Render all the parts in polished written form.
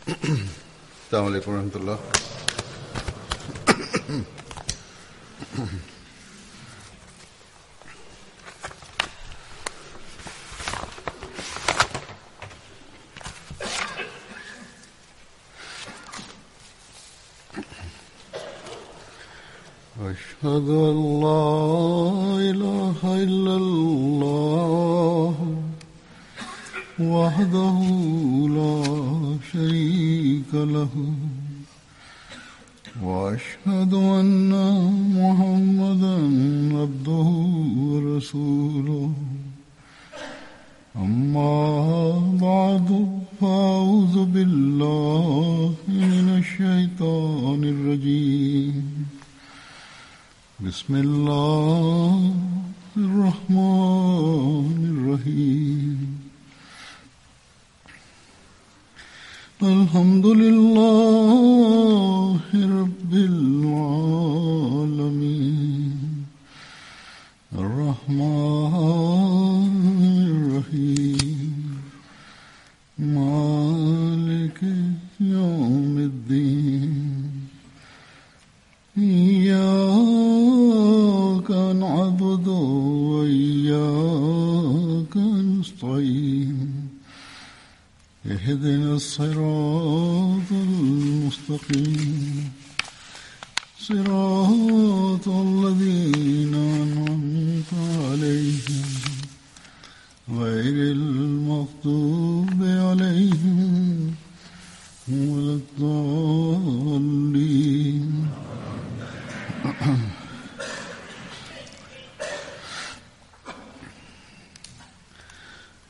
अस्सलाम वालेकुम रहमतुल्लाह। أشهد أن لا إله إلا الله وحده لا شريك له وأشهد أن محمدا عبده ورسوله أما بعد فأعوذ بالله من الشيطان الرجيم بسم الله الرحمن الرحيم الحمد لله رب العالمين الرحمن الرحيم مالك يوم الدين إياك نعبد وإياك نستعين اهدنا الصراط المستقيم صراط الذين أنعمت عليهم غير المغضوب عليهم ولا الضالين.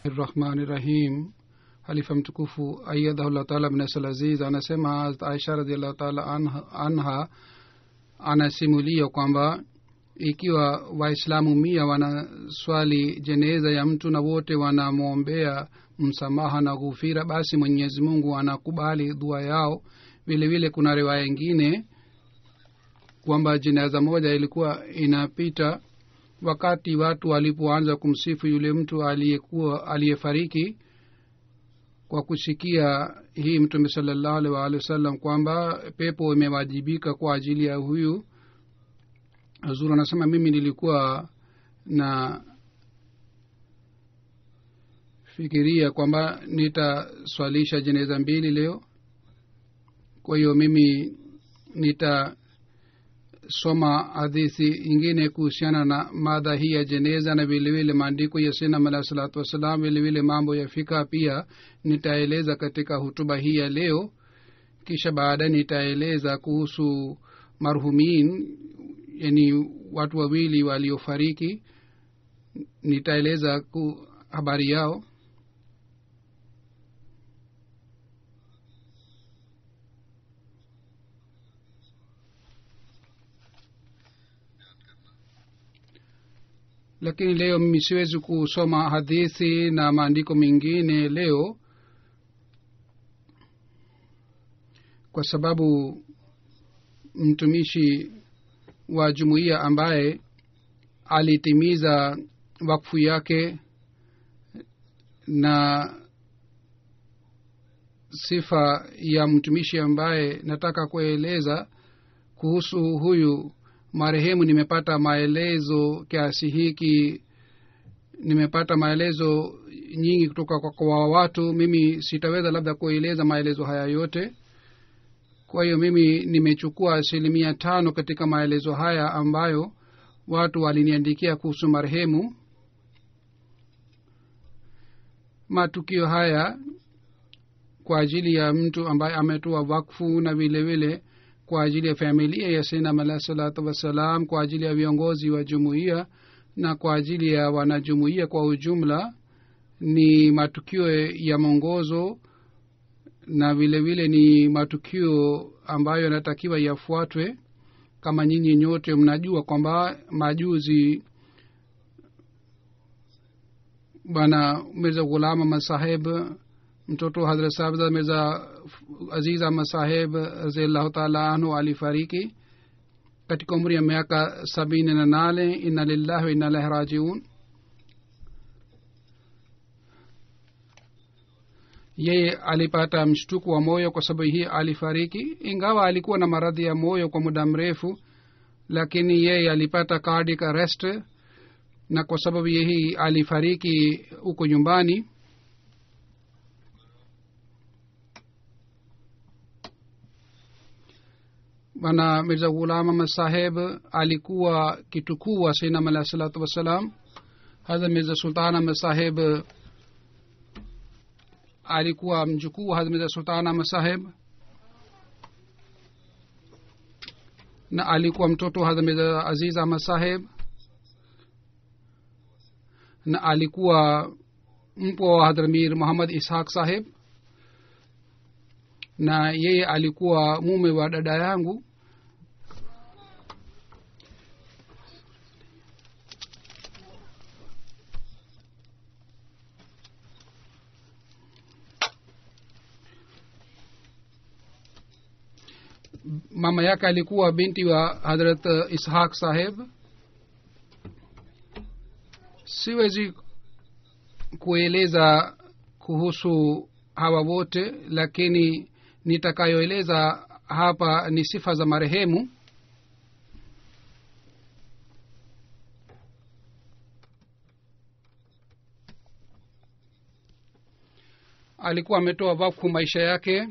Rahmani Rahim. Halifa mtukufu ayyadahullah ta'ala bin Aziz anasema Aisha radhiallahu ta'ala anha anasimulia kwamba ikiwa Waislamu 100 wanaswali jeneza ya mtu na wote wanamwombea msamaha na ghufira, basi Mwenyezi Mungu anakubali dua yao. Vile vile kuna riwaya nyingine kwamba jeneza moja ilikuwa inapita wakati watu walipoanza kumsifu yule mtu aliyefariki. Kwa kusikia hii Mtume sallallahu alaihi wasallam kwamba pepo imewajibika kwa ajili ya huyu, Hazur anasema mimi nilikuwa na fikiria kwamba nitaswalisha jeneza 2 leo. Kwa hiyo mimi nitasoma hadithi nyingine kuhusiana na mada hii ya jeneza na vile vile maandiko ya Sayyidina Alayhi salatu wasallam, vile vile mambo ya fika pia nitaeleza katika hutuba hii ya leo. Kisha baadaye nitaeleza kuhusu marhumin, yani watu wawili waliofariki, nitaeleza habari yao. Lakini leo mimi siwezi kusoma hadithi na maandiko mengine leo, kwa sababu mtumishi wa jumuiya ambaye alitimiza wakfu yake na sifa ya mtumishi ambaye nataka kueleza kuhusu huyu marehemu, nimepata maelezo kiasi hiki, nimepata maelezo nyingi kutoka kwa watu. Mimi sitaweza labda kueleza maelezo haya yote. Kwa hiyo mimi nimechukua 5% katika maelezo haya ambayo watu waliniandikia kuhusu marehemu. Matukio haya kwa ajili ya mtu ambaye ametoa wakfu, na vile vile kwa ajili ya familia ya Sayyidina Alayhi salatu wasalam, kwa ajili ya viongozi wa jumuiya na kwa ajili ya wanajumuiya kwa ujumla, ni matukio ya mwongozo na vile vile ni matukio ambayo yanatakiwa yafuatwe. Kama nyinyi nyote mnajua kwamba majuzi bana Mirza Ghulam Ahmad Saheb, mtoto Hazrat Sahib Mirza Aziz Ahmad Saheb radhiyallahu ta'ala anhu alifariki katika umri ya miaka 78. Inna lillahi wa inna ilaihi rajiun. yeye alipata mshtuko wa moyo, kwa sababu hii alifariki. Ingawa alikuwa na maradhi ya moyo kwa muda mrefu, lakini yeye alipata cardiac arrest, na kwa sababu hii alifariki huko nyumbani. Bwana Mirza Ghulam Ahmad Saheb alikuwa kitukuu wa Sayyidina alayhi salatu wassalam. Hazrat Mirza Sultan Ahmad Saheb alikuwa mjukuu wa Hazrat Mirza Sultan Ahmad Saheb, na alikuwa mtoto wa Hazrat Mirza Aziz Ahmad Saheb, na alikuwa mpwa wa Hazrat Mir Muhammad Ishaq Saheb, na yeye alikuwa mume wa dada yangu. Mama yake alikuwa binti wa Hazrat Ishaq Saheb. Siwezi kueleza kuhusu hawa wote, lakini nitakayoeleza hapa ni sifa za marehemu. Alikuwa ametoa wakfu maisha yake,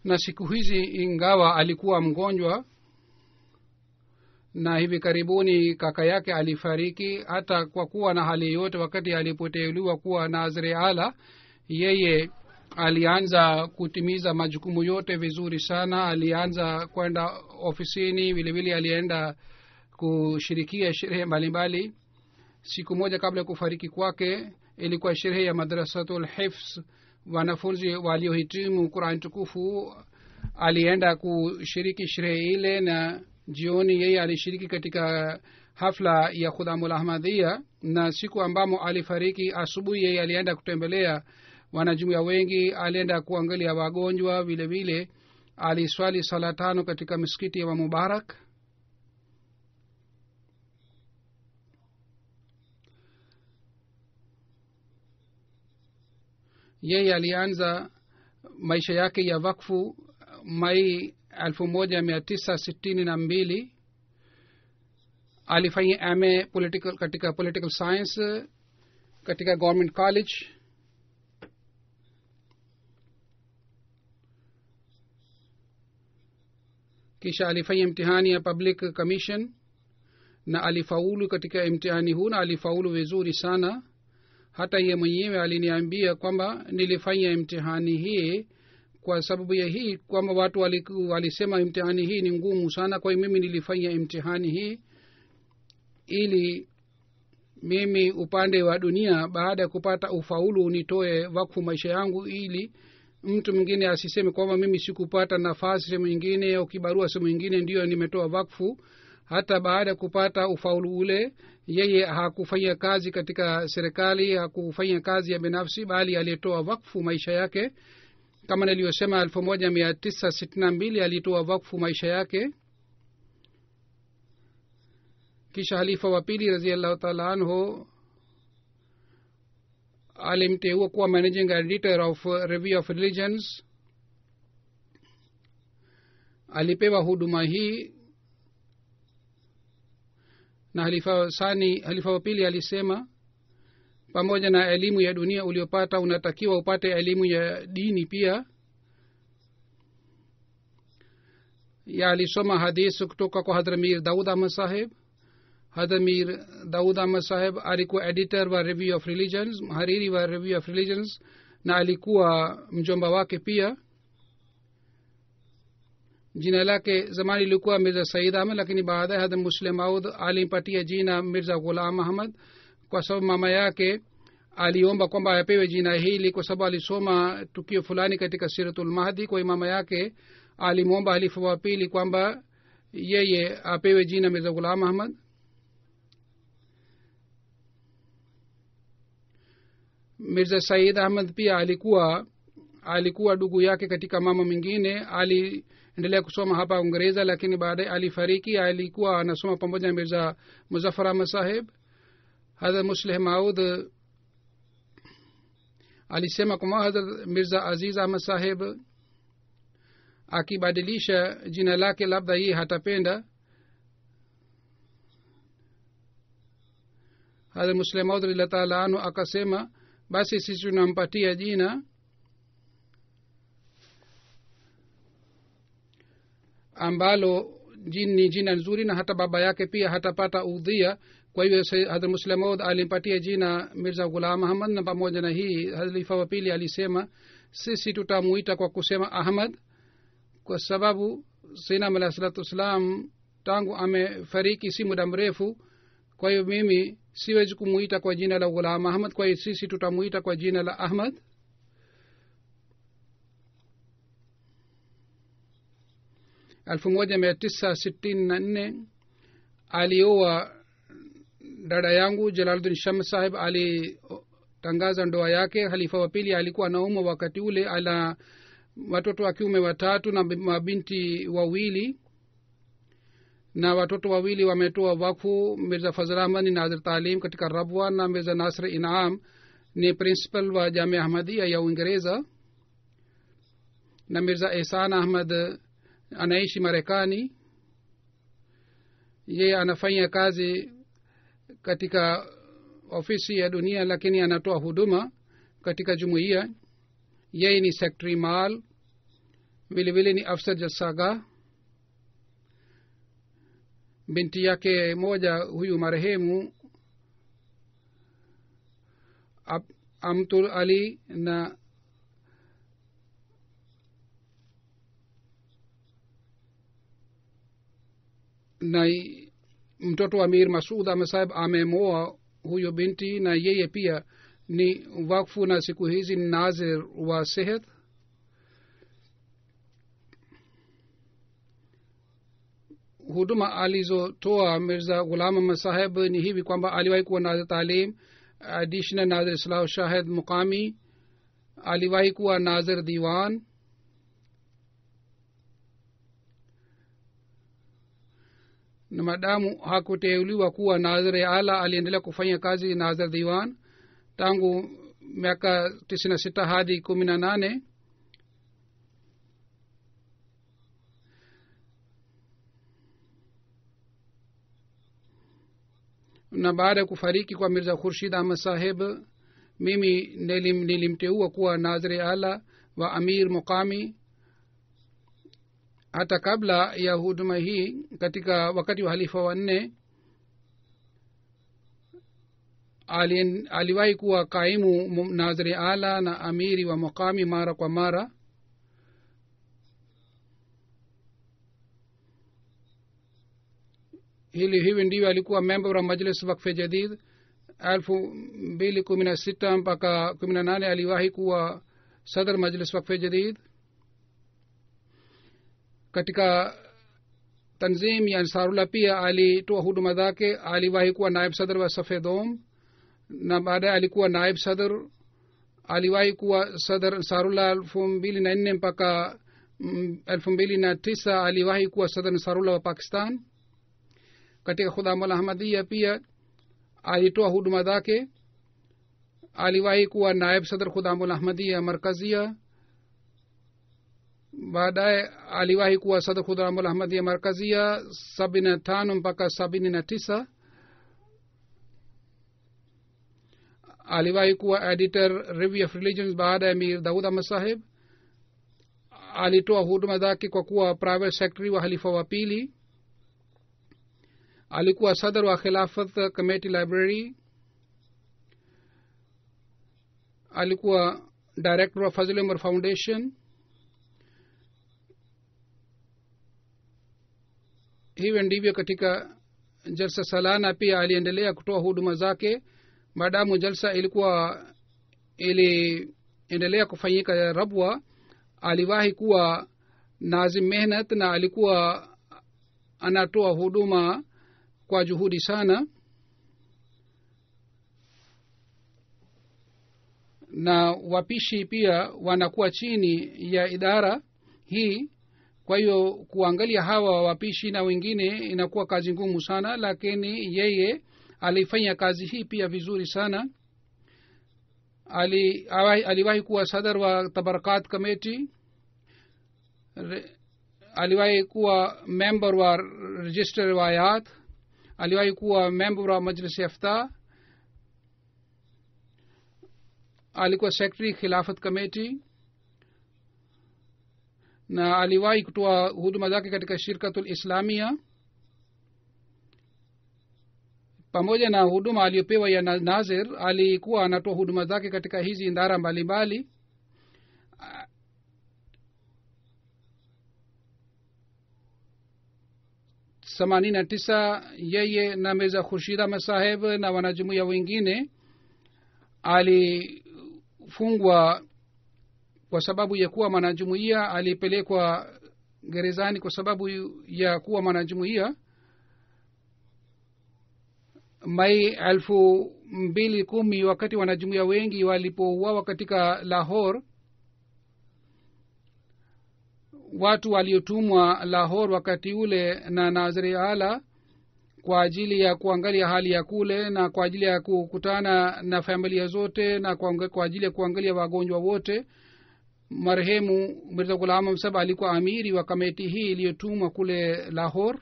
na siku hizi ingawa alikuwa mgonjwa, na hivi karibuni kaka yake alifariki, hata kwa kuwa na hali yote, wakati alipoteuliwa kuwa Nazir Ala, yeye alianza kutimiza majukumu yote vizuri sana. Alianza kwenda ofisini, vile vile alienda kushirikia sherehe mbalimbali. Siku moja kabla ya kufariki kwake ilikuwa sherehe ya Madrasatul Hifz, wanafunzi waliohitimu Qur'an tukufu. Alienda kushiriki sherehe ile, na jioni yeye alishiriki katika hafla ya Khudamul Ahmadiyya. Na siku ambamo alifariki, asubuhi yeye alienda kutembelea wanajumuiya wengi, alienda kuangalia wagonjwa, vile vile aliswali sala 5 katika msikiti wa Mubarak. Yeye alianza maisha yake ya wakfu Mai 1962. Alifanya MA katika political science katika government college. Kisha alifanya mtihani ya public commission na alifaulu katika mtihani huu, na alifaulu vizuri sana. Hata yeye mwenyewe aliniambia kwamba nilifanya mtihani hii kwa sababu ya hii, kwamba watu walisema mtihani hii ni ngumu sana, kwa hiyo mimi nilifanya mtihani hii ili mimi upande wa dunia, baada ya kupata ufaulu, nitoe wakfu maisha yangu, ili mtu mwingine asiseme kwamba mimi sikupata nafasi sehemu nyingine au kibarua sehemu nyingine ndio nimetoa wakfu. Hata baada ya kupata ufaulu ule, yeye hakufanya kazi katika serikali, hakufanya kazi ya binafsi, bali alitoa wakfu maisha yake. Kama niliyosema, 1962 alitoa wakfu maisha yake. Kisha halifa wa pili radhiyallahu ta'ala anhu alimteua kuwa managing editor of Review of Religions. Alipewa huduma hii, na halifa wa pili alisema, pamoja na elimu ya dunia uliopata, unatakiwa upate elimu ya dini pia. Ya alisoma hadithi kutoka kwa Hazrat Mir Daud Ahmad Saheb. Hazrat Mir Daud Ahmad Saheb alikuwa editor wa Review of Religions, mhariri wa Review of Religions, na alikuwa mjomba wake pia. Jina lake zamani lilikuwa Mirza Said Ahmad, lakini baadaye Hazrat Muslim Maud alimpatia jina Mirza Ghulam Ahmad, kwa sababu mama yake aliomba kwamba apewe jina hili kwa sababu alisoma tukio fulani katika Siratul Mahdi. Kwa mama yake alimwomba halifa wa pili kwamba yeye apewe jina Mirza Ghulam Ahmad. Mirza Said Ahmad pia alikuwa ndugu yake katika mama mwingine. Aliendelea kusoma hapa Uingereza, lakini baadaye alifariki. Alikuwa anasoma pamoja na Mirza Muzaffar Ahmad Saheb. Hazrat Musleh Maud alisema kwamba Hazrat Mirza Aziz Ahmad Saheb akibadilisha jina lake labda yeye hatapenda. Hazrat Muslim Maud radhiyallahu ta'ala anhu akasema basi sisi tunampatia jina ambalo ni jina nzuri na hata baba yake pia hatapata udhia. Kwa hivyo Hazrat Muslim Maud alimpatia jina Mirza Ghulam Ahmad, na pamoja na hii Khalifa wa pili alisema sisi tutamuita kwa kusema Ahmad, kwa sababu Sayyidina Alayhi Salatu Wasalam tangu amefariki si muda mrefu. Kwa hiyo mimi siwezi kumuita kwa jina la Ghulam Ahmad, kwa hiyo sisi tutamuita kwa jina la Ahmad. 1964 alioa dada yangu Jalaluddin Shams Sahib. alitangaza ndoa yake. Khalifa wa pili alikuwa anaumwa wakati ule, ana watoto wa kiume 3 na mabinti 2, na watoto 2 wametoa wakfu. Mirza Fazl Ahmad ni Nazir Talim katika Rabwa, na Mirza Nasr Inam ni principal wa Jamia Ahmadiyya ya Uingereza, na Mirza Ihsan Ahmad anaishi Marekani. yeye anafanya kazi katika ofisi ya dunia, lakini anatoa huduma katika jumuiya. yeye ni secretary mal, vile vile ni afsar jasaga. binti yake moja huyu marehemu Amtul Ali na mtoto wa Amir Masud Ahmad Sahib amemoa huyo binti, na yeye pia ni wakfu na siku hizi ni nazir wa sehat. huduma alizotoa Mirza Ghulam Ahmad Sahib ni hivi kwamba aliwahi kuwa nazir talim, additional nazir islah shahid muqami, aliwahi kuwa nazir diwan, na madamu hakuteuliwa kuwa nazir ala aliendelea kufanya kazi nazir diwan tangu miaka 96 hadi 18. na baada ya kufariki kwa Mirza Khurshid Ahmad Sahib, mimi nilimteua kuwa nazir ala wa amir muqami. hata kabla ya huduma hii, katika wakati wa halifa wa 4, aliwahi kuwa kaimu nazir ala na amiri wa muqami mara kwa mara. hivi ndivyo alikuwa member wa Majlis Waqf Jadid. 2016 mpaka 18 aliwahi kuwa sadr Majlis Waqf Jadid. katika tanzim ya Ansarullah pia alitoa huduma zake. aliwahi kuwa naib sadr wa Safedom, na baadaye alikuwa naib sadr. aliwahi kuwa sadr Ansarullah 2004 mpaka 2009 aliwahi kuwa sadr Ansarullah wa Pakistan. katika Khudamul Ahmadiyya pia alitoa huduma zake. aliwahi kuwa naib sadr Khudamul Ahmadiyya Markazia. baadaye aliwahi kuwa sadr Khudamul Ahmadiyya Markazia 75 mpaka 79. aliwahi kuwa editor Review of Religions baada ya Mir Daud Ahmad Sahib. alitoa huduma zake kwa kuwa private secretary wa halifa wa pili. alikuwa sadr wa Khilafat Committee Library. alikuwa director wa Fazl Umar Foundation. hivyo ndivyo katika jalsa salana pia aliendelea kutoa huduma zake. maadamu jalsa iliendelea kufanyika Rabwa, aliwahi kuwa nazim mehnat, na alikuwa anatoa huduma kwa juhudi sana, na wapishi pia wanakuwa chini ya idara hii. kwa hiyo kuangalia hawa wapishi na wengine inakuwa kazi ngumu sana, lakini yeye alifanya kazi hii pia vizuri sana. aliwahi kuwa sadar wa tabarakat committee, aliwahi kuwa member wa register riwayat, aliwahi kuwa member wa majlis ifta, alikuwa secretary khilafat committee, na aliwahi kutoa huduma zake katika shirkatul islamia. Pamoja na huduma aliyopewa ya nazir, alikuwa anatoa huduma zake katika hizi idara mbalimbali. themanini na tisa yeye na Mirza Khurshid Ahmad Saheb na wanajumuiya wengine alifungwa kwa sababu ya kuwa mwanajumuiya. Alipelekwa gerezani kwa sababu ya kuwa mwanajumuiya. Mai 2010 wakati wanajumuiya wengi walipouawa katika Lahore, watu waliotumwa Lahore wakati ule na Nazir Ala kwa ajili ya kuangalia hali ya kule na kwa ajili ya kukutana na familia zote na kwa ajili ya kuangalia wagonjwa wote. Marehemu Mirza Ghulam Ahmad Sahab alikuwa amiri wa kamati hii iliyotumwa kule Lahore.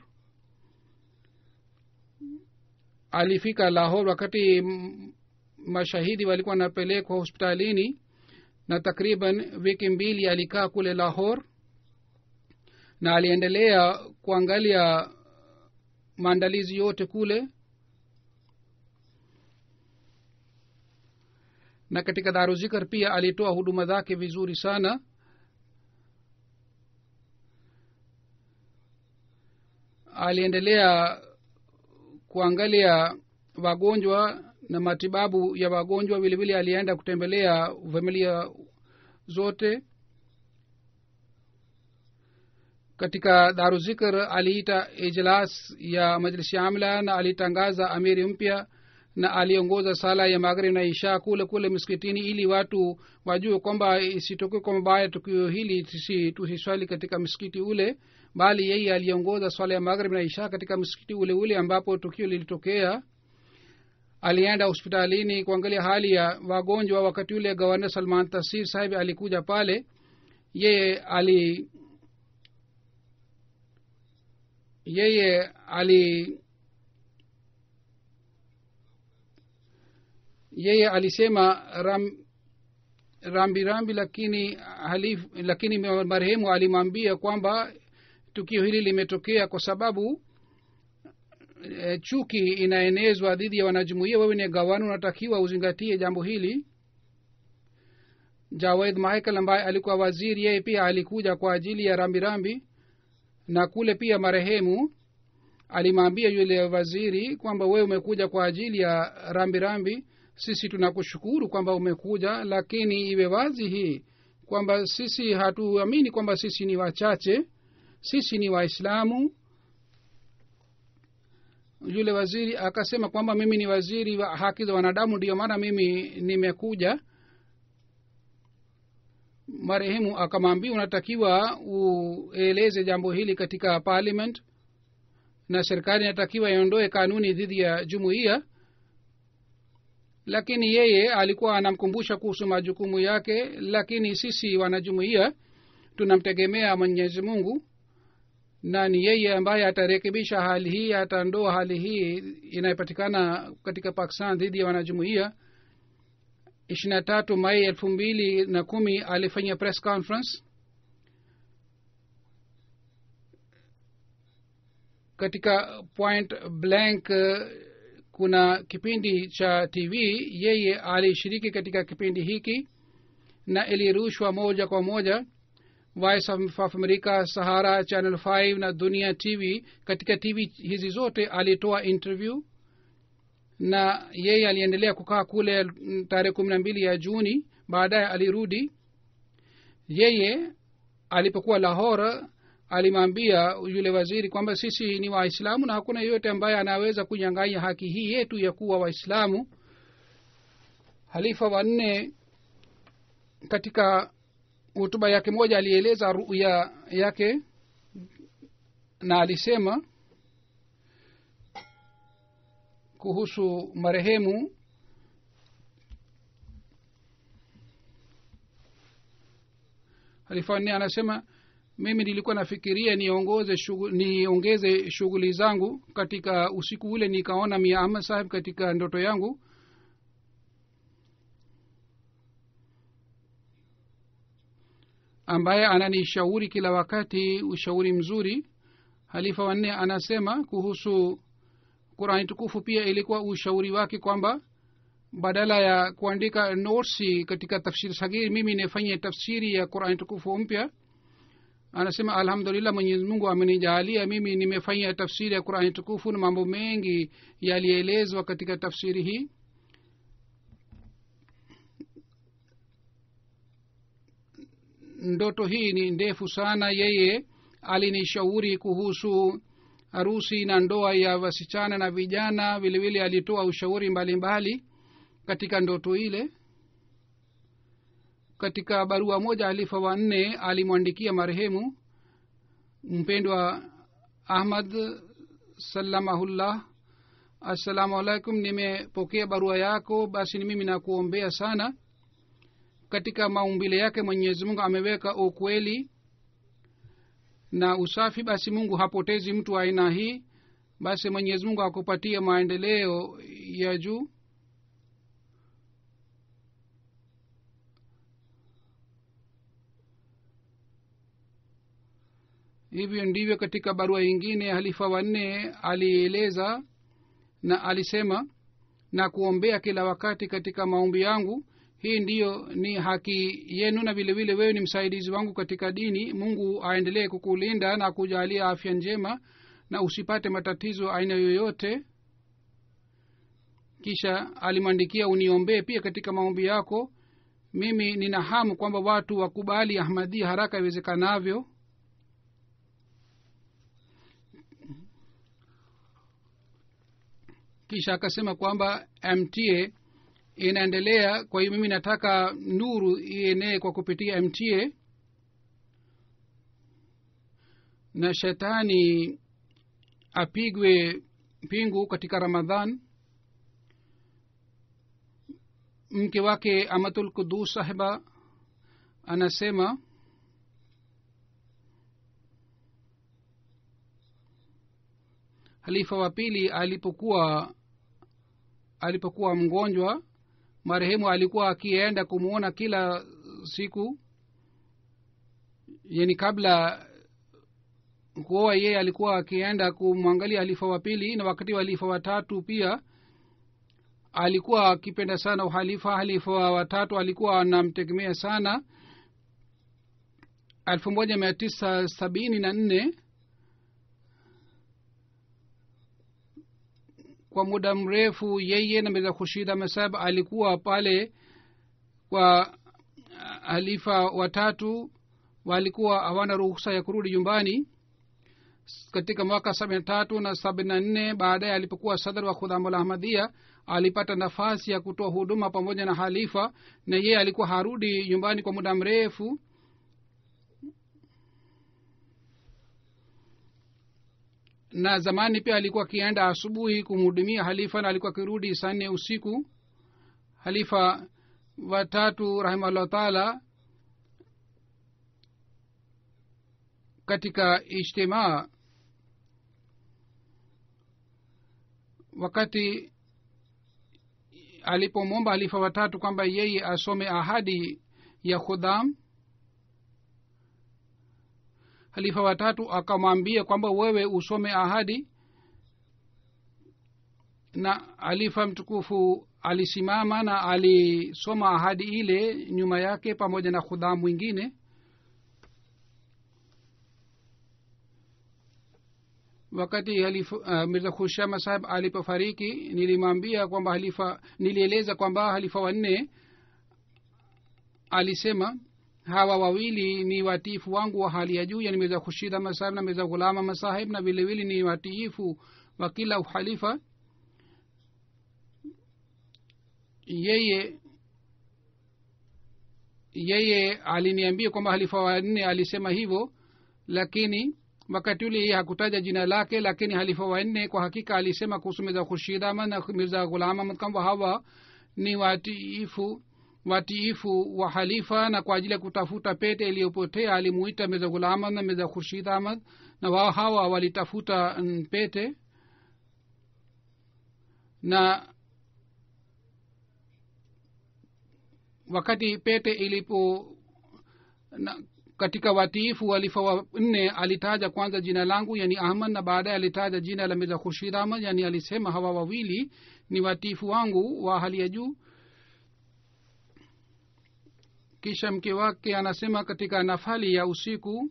Alifika Lahore wakati mashahidi walikuwa wanapelekwa hospitalini, na takriban wiki mbili alikaa kule Lahore, na aliendelea kuangalia maandalizi yote kule. Na katika Daruzikr pia alitoa huduma zake vizuri sana. Aliendelea kuangalia wagonjwa na matibabu ya wagonjwa. Vile vile alienda kutembelea familia zote. Katika Daruzikr aliita ijlas ya majlis amla na alitangaza amiri mpya, na aliongoza sala ya maghrib na isha kule kule msikitini, ili watu wajue kwamba isitokee kwa mabaya tukio hili tusiswali katika msikiti ule, bali yeye aliongoza swala ya maghrib na isha katika msikiti ule ule ambapo tukio lilitokea. Alienda hospitalini kuangalia hali ya wagonjwa. Wakati ule Governor Salman Taseer Sahib alikuja pale. yeye alisema rambi lakini marehemu alimwambia kwamba tukio hili limetokea kwa sababu chuki inaenezwa dhidi ya wanajumuiya. Wewe ni gawani, unatakiwa uzingatie jambo hili. Jawed Mahekal ambaye alikuwa waziri, yeye pia alikuja kwa ajili ya rambi, na kule pia marehemu alimwambia yule waziri kwamba wewe umekuja kwa ajili ya rambi, sisi tunakushukuru kwamba umekuja, lakini iwe wazi hii kwamba sisi hatuamini kwamba sisi ni wachache, sisi ni Waislamu. Yule waziri akasema kwamba mimi ni waziri wa haki za wanadamu, ndio maana mimi nimekuja. Marehemu akamwambia unatakiwa ueleze jambo hili katika parliament, na serikali inatakiwa iondoe kanuni dhidi ya jumuiya. Lakini yeye alikuwa anamkumbusha kuhusu majukumu yake. Lakini sisi wanajumuiya tunamtegemea Mwenyezi Mungu, na ni yeye ambaye atarekebisha hali hii, ataondoa hali hii inayopatikana katika Pakistan dhidi ya wanajumuiya. 23 Mai 2010 alifanya press conference. Katika Point Blank kuna kipindi cha TV, yeye alishiriki katika kipindi hiki na ilirushwa moja kwa moja Voice of America, Sahara, Channel 5 na Dunia TV. Katika TV hizi zote alitoa interview, na yeye aliendelea kukaa kule tarehe 12 ya Juni. Baadaye alirudi. Yeye alipokuwa Lahore alimwambia yule waziri kwamba sisi ni Waislamu na hakuna yeyote ambaye anaweza kunyang'anya haki hii yetu ya kuwa Waislamu. Halifa wa 4 katika hotuba yake moja alieleza ruya yake, na alisema kuhusu marehemu halifa wanne anasema mimi nilikuwa nafikiria niongeze shughuli zangu. Katika usiku ule nikaona Mia Ahmad Sahib katika ndoto yangu, ambaye ananishauri kila wakati ushauri mzuri. Halifa wanne anasema kuhusu Qur'ani tukufu pia ilikuwa ushauri wake kwamba badala ya kuandika notes katika tafsiri sagiri, mimi nifanye tafsiri ya Qur'ani tukufu mpya. Anasema alhamdulillah, Mwenyezi Mungu amenijalia mimi nimefanya tafsiri ya Qur'ani tukufu na mambo mengi yalielezwa katika tafsiri hii. Ndoto hii ni ndefu sana. Yeye alinishauri kuhusu harusi na ndoa ya wasichana na vijana. Vile vile alitoa ushauri mbalimbali katika ndoto ile. Katika barua moja halifa wa 4 alimwandikia marehemu mpendwa Ahmad sallamahullah, assalamu alaikum, nimepokea barua yako, basi mimi nakuombea sana. Katika maumbile yake Mwenyezi Mungu ameweka ukweli na usafi, basi Mungu hapotezi mtu wa aina hii. Basi Mwenyezi Mungu akupatie maendeleo ya juu. Hivyo ndivyo katika barua nyingine halifa wa 4 alieleza na alisema, na kuombea kila wakati katika maombi yangu. Hii ndiyo ni haki yenu, na vile vile wewe ni msaidizi wangu katika dini. Mungu aendelee kukulinda na kujalia afya njema na usipate matatizo aina yoyote. Kisha alimwandikia, uniombee pia katika maombi yako. Mimi nina hamu kwamba watu wakubali Ahmadiyya haraka iwezekanavyo. Kisha akasema kwamba MTA inaendelea, kwa hiyo mimi nataka nuru ienee kwa kupitia MTA, na shetani apigwe pingu katika Ramadhan. Mke wake Amatul Qudus sahiba anasema halifa wa pili alipokuwa mgonjwa, marehemu alikuwa akienda kumuona kila siku. Yani kabla kuoa yeye alikuwa akienda kumwangalia halifa wa pili, na wakati wa halifa wa 3 pia alikuwa akipenda sana uhalifa. Halifa wa 3 alikuwa anamtegemea sana. 1974 kwa muda mrefu yeye na Mirza Khurshid Ahmad Sahib alikuwa pale kwa halifa wa 3. Walikuwa hawana ruhusa ya kurudi nyumbani. Katika mwaka 73 na 74 baadaye alipokuwa sadr wa Khudamul Ahmadiyya alipata nafasi ya kutoa huduma pamoja na halifa, na yeye alikuwa harudi nyumbani kwa muda mrefu. Na zamani pia alikuwa akienda asubuhi kumhudumia halifa na alikuwa akirudi saa 4 usiku. Halifa wa 3 rahimahullah taala katika ijtimaa, wakati alipomwomba halifa wa 3 kwamba yeye asome ahadi ya khudam, halifa wa 3 akamwambia kwamba wewe usome ahadi. Na halifa mtukufu alisimama na alisoma ahadi ile nyuma yake pamoja na khudam mwingine. Wakati halifa Mirza Khurshid Ahmad Sahib alipofariki, nilieleza kwamba halifa wa 4 alisema hawa wawili ni watiifu wangu wa hali ya juu, yani Mirza Khurshid Ahmad Sahib na Mirza Ghulam Ahmad Sahib, na vile vile ni watiifu wa kila uhalifa. Yeye aliniambia kwamba halifa wa 4 alisema hivyo, lakini wakati ule yeye hakutaja jina lake. Lakini halifa wa 4 kwa hakika alisema kuhusu Mirza Khurshid Ahmad na Mirza Ghulam Ahmad kwamba hawa ni watiifu watiifu wa halifa, na kwa ajili ya kutafuta pete iliyopotea alimuita Mirza Ghulam Ahmad na Mirza Khurshid Ahmad, na wao hawa walitafuta pete. Na wakati pete ilipo katika watiifu walifa wa 4 alitaja kwanza jina langu yani Ahmad, na baadaye alitaja jina la Mirza Khurshid Ahmad, yani alisema hawa wawili ni watiifu wangu wa hali ya juu. Kisha mke wake anasema katika nafali ya usiku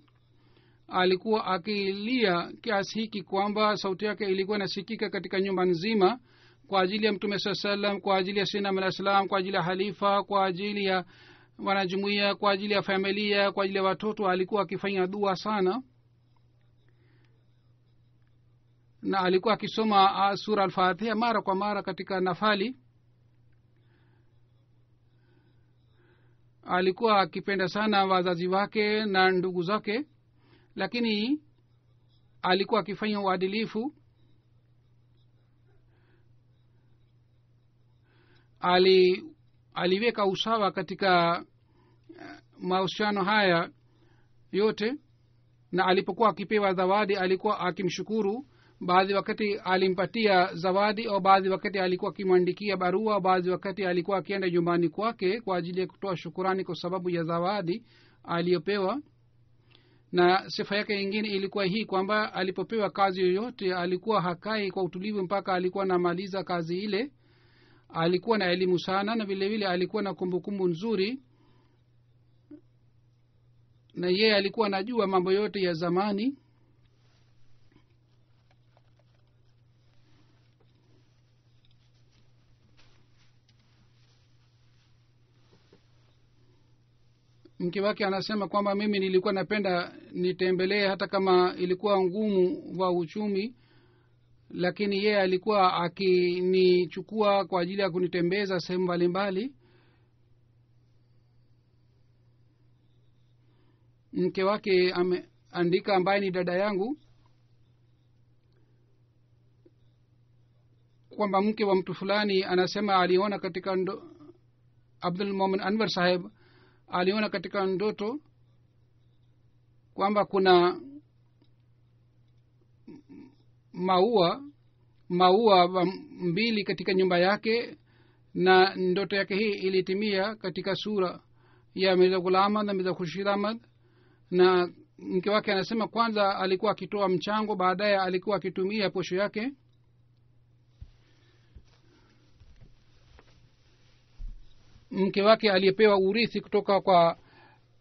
alikuwa akilia kiasi hiki kwamba sauti yake ilikuwa inasikika katika nyumba nzima, kwa ajili ya Mtume sallam, kwa ajili ya Sayyidina Muhammad sallam, kwa ajili ya halifa, kwa ajili ya wanajumuiya, kwa ajili ya familia, kwa ajili ya watoto. Alikuwa akifanya dua sana, na alikuwa akisoma sura al-Fatiha mara kwa mara katika nafali. Alikuwa akipenda sana wazazi wake na ndugu zake, lakini alikuwa akifanya uadilifu. Aliweka usawa katika mahusiano haya yote, na alipokuwa akipewa zawadi alikuwa akimshukuru. Baadhi wakati alimpatia zawadi, au baadhi wakati alikuwa akimwandikia barua, baadhi wakati alikuwa akienda nyumbani kwake kwa ajili ya kutoa shukurani kwa sababu ya zawadi aliyopewa. Na sifa yake nyingine ilikuwa hii kwamba alipopewa kazi yoyote alikuwa hakai kwa utulivu mpaka alikuwa anamaliza kazi ile. Alikuwa na elimu sana, na vile vile alikuwa na kumbukumbu nzuri, na yeye alikuwa anajua mambo yote ya zamani. Mke wake anasema kwamba mimi nilikuwa napenda nitembelee hata kama ilikuwa ngumu wa uchumi, lakini yeye alikuwa akinichukua kwa ajili ya kunitembeza sehemu mbalimbali. Mke wake ameandika, ambaye ni dada yangu, kwamba mke wa mtu fulani anasema aliona katika Abdul Mumin Anwar Saheb aliona katika ndoto kwamba kuna maua 2 katika nyumba yake, na ndoto yake hii ilitimia katika sura ya Mirza Ghulam Ahmad na Mirza Khurshid Ahmad. Na mke wake anasema kwanza alikuwa akitoa mchango, baadaye alikuwa akitumia posho yake. Mke wake aliyepewa urithi kutoka kwa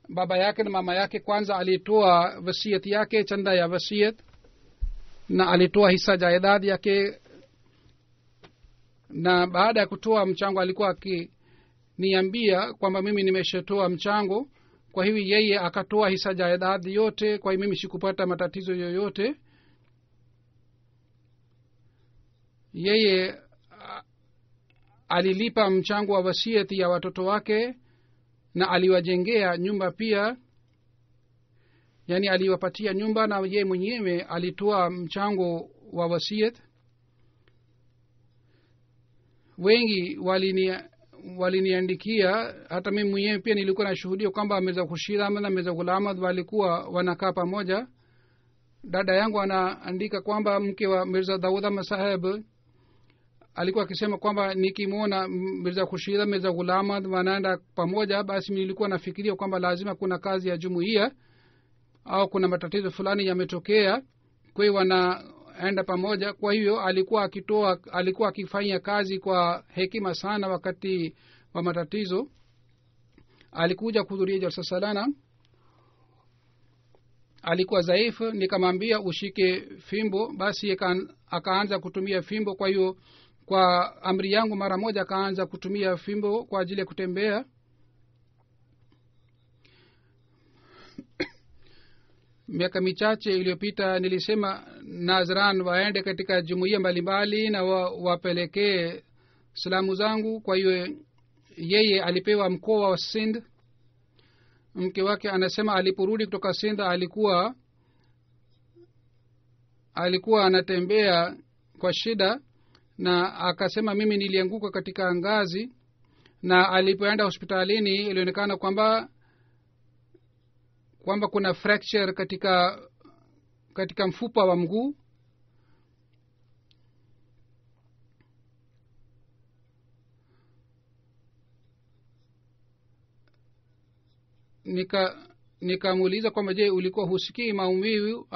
baba yake na mama yake, kwanza alitoa wasiyati yake, chanda ya wasiyat, na alitoa hisa jaidad yake. Na baada ya kutoa mchango alikuwa akiniambia kwamba mimi nimeshatoa mchango, kwa hivi yeye akatoa hisa jaidad yote, kwa hiyo mimi sikupata matatizo yoyote. Yeye alilipa mchango wa wasiyati ya watoto wake, na aliwajengea nyumba pia, yani aliwapatia nyumba, na yeye mwenyewe alitoa mchango wa wasiyat. Wengi waliniandikia, hata mimi mwenyewe pia nilikuwa nashuhudia kwamba Mirza Khurshid Ahmad na Mirza Ghulam Ahmad walikuwa wanakaa pamoja. Dada yangu anaandika kwamba mke wa Mirza Daud Ahmad Saheb alikuwa akisema kwamba nikimwona Mirza Khurshid na Mirza Ghulam Ahmad wanaenda pamoja, basi nilikuwa nafikiria kwamba lazima kuna kazi ya jumuiya au kuna matatizo fulani yametokea, kwa hiyo wanaenda pamoja. Kwa hiyo alikuwa akifanya kazi kwa hekima sana. Wakati wa matatizo alikuja kuhudhuria jalsa salana, alikuwa dhaifu, nikamwambia ushike fimbo, basi akaanza kutumia fimbo. Kwa hiyo kwa amri yangu mara moja akaanza kutumia fimbo kwa ajili ya kutembea. Miaka michache iliyopita nilisema Nazran waende katika jumuiya mbalimbali na wapelekee salamu zangu. Kwa hiyo yeye alipewa mkoa wa Sindh. Mke wake anasema aliporudi kutoka Sindh alikuwa anatembea kwa shida, na akasema mimi nilianguka katika ngazi na alipoenda hospitalini ilionekana kwamba kuna fracture katika mfupa wa mguu. Nikamuuliza kwamba je, ulikuwa husikii maumivu?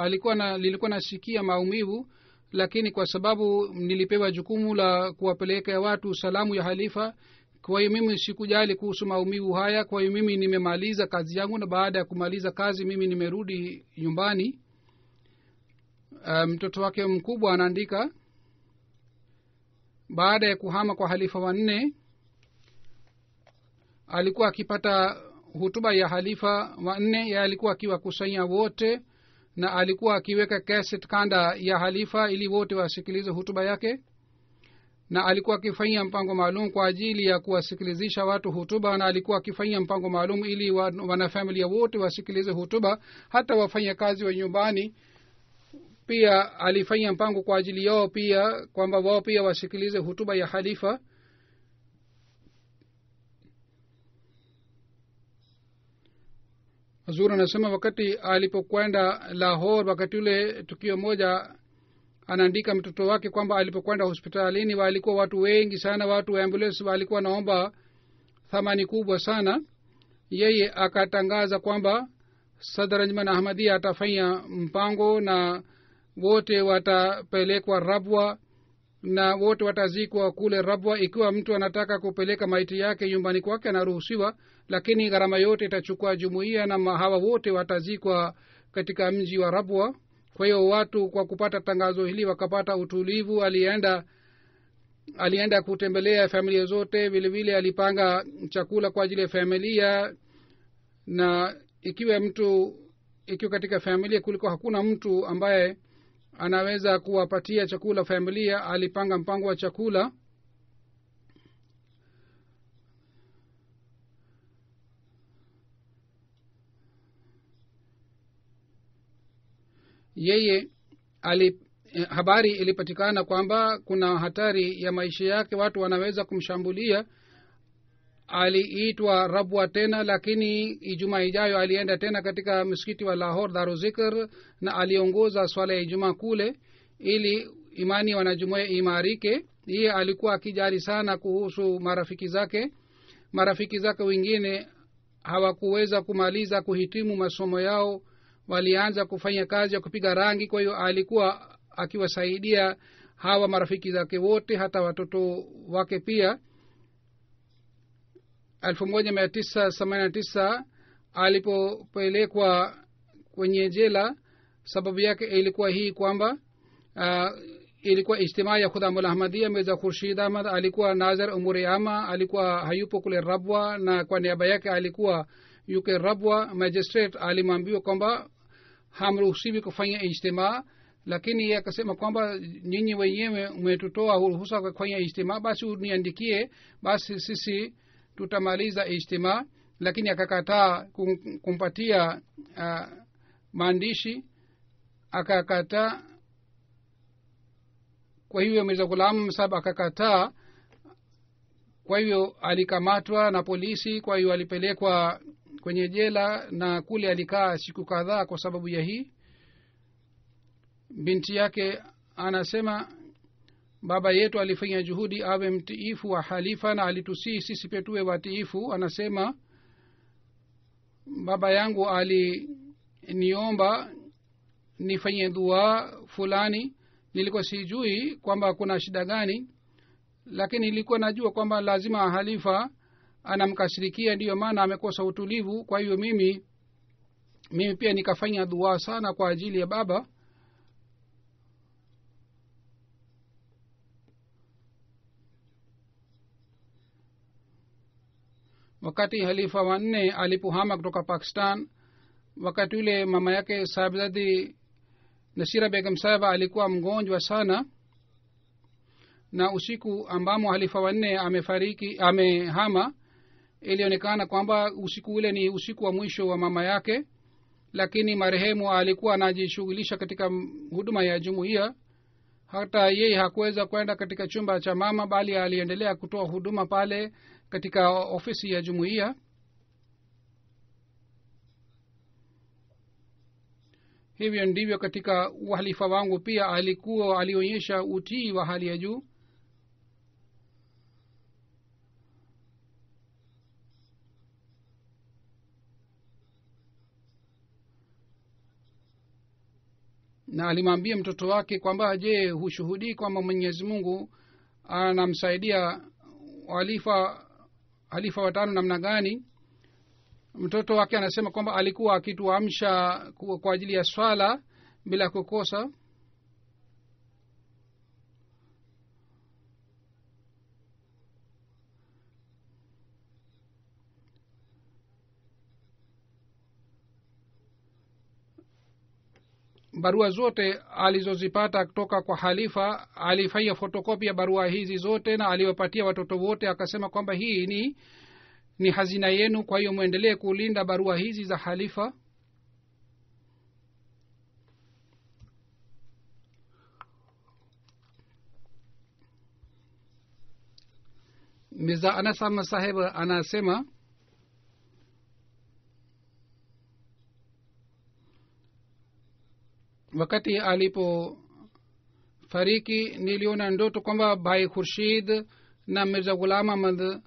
Nilikuwa nasikia maumivu, lakini kwa sababu nilipewa jukumu la kuwapeleka watu salamu ya halifa, kwa hiyo mimi sikujali kuhusu maumivu haya. Kwa hiyo mimi nimemaliza kazi yangu, na baada ya kumaliza kazi mimi nimerudi nyumbani. Mtoto wake mkubwa anaandika, baada ya kuhama kwa halifa wa 4 alikuwa akipata hutuba ya halifa wa 4, yeye alikuwa akiwakusanya wote na alikuwa akiweka cassette kanda ya halifa ili wote wasikilize hutuba yake, na alikuwa akifanya mpango maalum kwa ajili ya kuwasikilizisha watu hutuba, na alikuwa akifanya mpango maalum ili wanafamilia wote wasikilize hutuba. Hata wafanyakazi wa nyumbani pia alifanya mpango kwa ajili yao pia, kwamba wao pia wasikilize hutuba ya halifa. Hazur anasema wakati alipokwenda Lahore, wakati ule tukio moja, anaandika mtoto wake kwamba alipokwenda hospitalini walikuwa watu wengi sana, watu wa ambulance walikuwa naomba thamani kubwa sana. Yeye akatangaza kwamba Sadr Anjuman Ahmadiyya atafanya mpango na wote watapelekwa Rabwa na wote watazikwa kule Rabwa. Ikiwa mtu anataka kupeleka maiti yake nyumbani kwake anaruhusiwa, lakini gharama yote itachukua jumuiya na hawa wote watazikwa katika mji wa Rabwa. Kwa hiyo watu kwa kupata tangazo hili wakapata utulivu. Alienda kutembelea familia zote, vile vile alipanga chakula kwa ajili ya familia, na ikiwa katika familia kuliko hakuna mtu ambaye anaweza kuwapatia chakula familia, alipanga mpango wa chakula. Yeye habari ilipatikana kwamba kuna hatari ya maisha yake, watu wanaweza kumshambulia. Aliitwa Rabwa tena, lakini Ijumaa ijayo alienda tena katika msikiti wa Lahore Daruzikr, na aliongoza swala ya Ijumaa kule ili imani wanajumuiya imarike. Yeye alikuwa akijali sana kuhusu marafiki zake wengine hawakuweza kumaliza kuhitimu masomo yao, walianza kufanya kazi ya kupiga rangi. Kwa hiyo alikuwa akiwasaidia hawa marafiki zake wote, hata watoto wake pia. 1989 alipopelekwa kwenye jela, sababu yake ilikuwa hii kwamba ilikuwa ijtimaa ya Khudamul Ahmadiyya. Mirza Khurshid Ahmad alikuwa Nazir Umur Ama, alikuwa hayupo kule Rabwa, na kwa niaba yake alikuwa yuko Rabwa. Magistrate alimwambia kwamba hamruhusiwi kufanya ijtimaa, lakini yeye akasema kwamba nyinyi wenyewe mmetutoa ruhusa kufanya ijtimaa, basi uniandikie, basi sisi tutamaliza ijtimaa. Lakini akakataa kumpatia maandishi, akakataa. Kwa hivyo Mirza Ghulam Sahab akakataa. Kwa hivyo alikamatwa na polisi, kwa hiyo alipelekwa kwenye jela, na kule alikaa siku kadhaa kwa sababu ya hii. Binti yake anasema baba yetu alifanya juhudi awe mtiifu wa halifa, na alitusii sisi pia tuwe watiifu. Anasema baba yangu aliniomba nifanye dua fulani, nilikuwa sijui kwamba kuna shida gani, lakini nilikuwa najua kwamba lazima halifa anamkasirikia, ndiyo maana amekosa utulivu. Kwa hiyo mimi pia nikafanya dua sana kwa ajili ya baba. Wakati halifa wa 4 alipohama kutoka Pakistan, wakati ule mama yake Sahibzadi Nasira Begum Sahib alikuwa mgonjwa sana, na usiku ambamo halifa wa 4 amehama, ilionekana kwamba usiku ule ni usiku wa mwisho wa mama yake. Lakini marehemu alikuwa anajishughulisha katika huduma ya jumuiya. Hata yeye hakuweza kwenda katika chumba cha mama, bali aliendelea kutoa huduma pale katika ofisi ya jumuiya. Hivyo ndivyo katika uhalifa wangu pia alionyesha utii wa hali ya juu. Na alimwambia mtoto wake kwamba, je, hushuhudii kwamba Mwenyezi Mungu anamsaidia halifa watano namna gani? Mtoto wake anasema kwamba alikuwa akituamsha kwa ajili ya swala bila kukosa. Barua zote alizozipata kutoka kwa halifa alifanya fotokopi ya barua hizi zote na aliwapatia watoto wote, akasema kwamba hii ni hazina yenu, kwa hiyo muendelee kulinda barua hizi za halifa. Mirza Anas Ahmad Saheb anasema wakati alipofariki niliona ndoto kwamba Bhai Khurshid na Mirza Ghulam Ahmad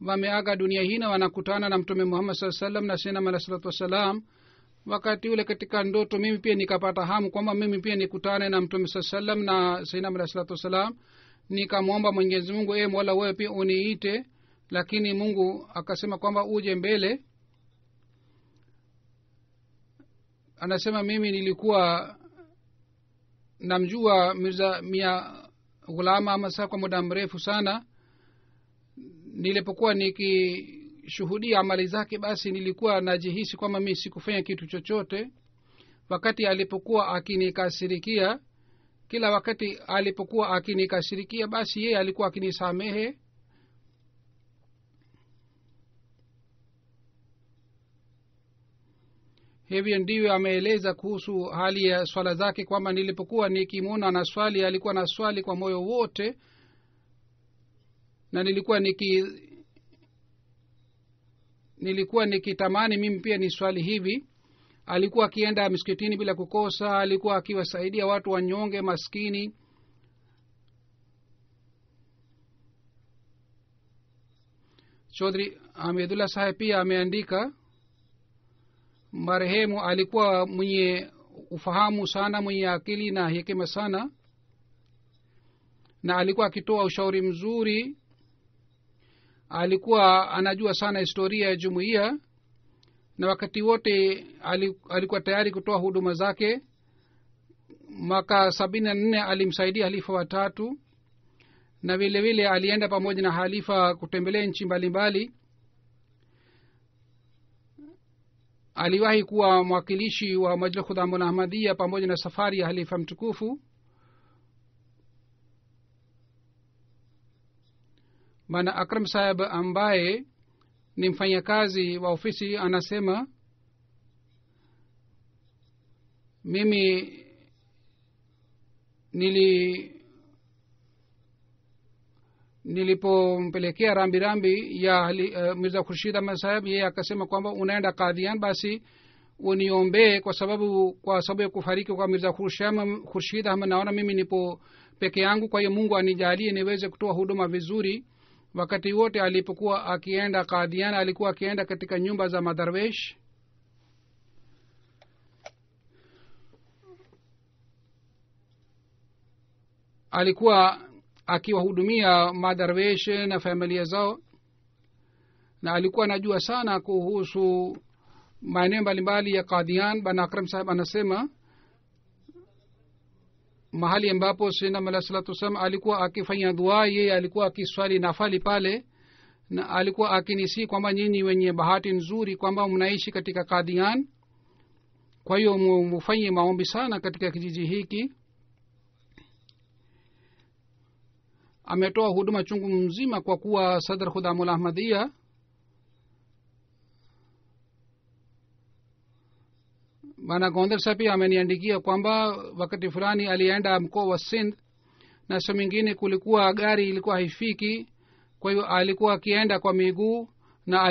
wameaga dunia hii na wanakutana na Mtume Muhammad sallallahu alaihi wasallam na Sayyidina Muhammad sallallahu alaihi wasallam. Wakati ule katika ndoto mimi pia nikapata hamu kwamba mimi pia nikutane na Mtume sallallahu alaihi wasallam na Sayyidina Muhammad sallallahu alaihi wasallam. Nikamwomba Mwenyezi Mungu, Mola wewe pia uniite, lakini Mungu akasema kwamba uje mbele. Anasema mimi nilikuwa namjua Mirza Mia Ghulam Ahmad Saheb kwa muda mrefu sana. Nilipokuwa nikishuhudia amali zake, basi nilikuwa najihisi kwamba mimi sikufanya kitu chochote. Wakati alipokuwa akinikasirikia, kila wakati alipokuwa akinikasirikia, basi yeye alikuwa akinisamehe. Hivyo ndivyo ameeleza kuhusu hali ya swala zake kwamba nilipokuwa nikimwona na swali, alikuwa na swali kwa moyo wote, na nilikuwa nikitamani mimi pia ni swali hivi. Alikuwa akienda msikitini bila kukosa, alikuwa akiwasaidia watu wanyonge maskini. Chaudhry Ahmedullah Saheb pia ameandika, marehemu alikuwa mwenye ufahamu sana, mwenye akili na hekima sana, na alikuwa akitoa ushauri mzuri. Alikuwa anajua sana historia ya jumuiya, na wakati wote alikuwa tayari kutoa huduma zake. Mwaka 74 alimsaidia halifa watatu, na vile vile alienda pamoja na halifa kutembelea nchi mbalimbali. Aliwahi kuwa mwakilishi wa Majlis Khudamul Ahmadiyya pamoja na safari ya halifa mtukufu. Bwana Akram Saheb ambaye ni mfanyakazi wa ofisi anasema, mimi nilipompelekea rambirambi ya Mirza Khurshid Ahmad Saheb, yeye akasema kwamba unaenda Qadian, basi uniombee kwa sababu ya kufariki kwa Mirza Khurshid Ahmad. Naona mimi nipo peke yangu, kwa hiyo Mungu anijalie niweze kutoa huduma vizuri. Wakati wote alipokuwa akienda Qadian, alikuwa akienda katika nyumba za madarwesh. Alikuwa akiwahudumia madarwesh na familia zao, na alikuwa anajua sana kuhusu maeneo mbalimbali ya Qadian. Bwana Akram Saheb anasema mahali ambapo Sayyidina Muhammad sallallahu alaihi wasallam alikuwa akifanya dua, yeye alikuwa akiswali nafali pale, na alikuwa akinisi kwamba nyinyi wenye bahati nzuri kwamba mnaishi katika Qadian, kwa hiyo mufanye maombi sana katika kijiji hiki. Ametoa huduma chungu mzima kwa kuwa Sadr Khudamul Ahmadiyya. Bwana Gondar Saheb pia ameniandikia kwamba wakati fulani alienda mkoa wa Sindh, na saa mingine kulikuwa gari ilikuwa haifiki kwa hiyo alikuwa akienda kwa miguu na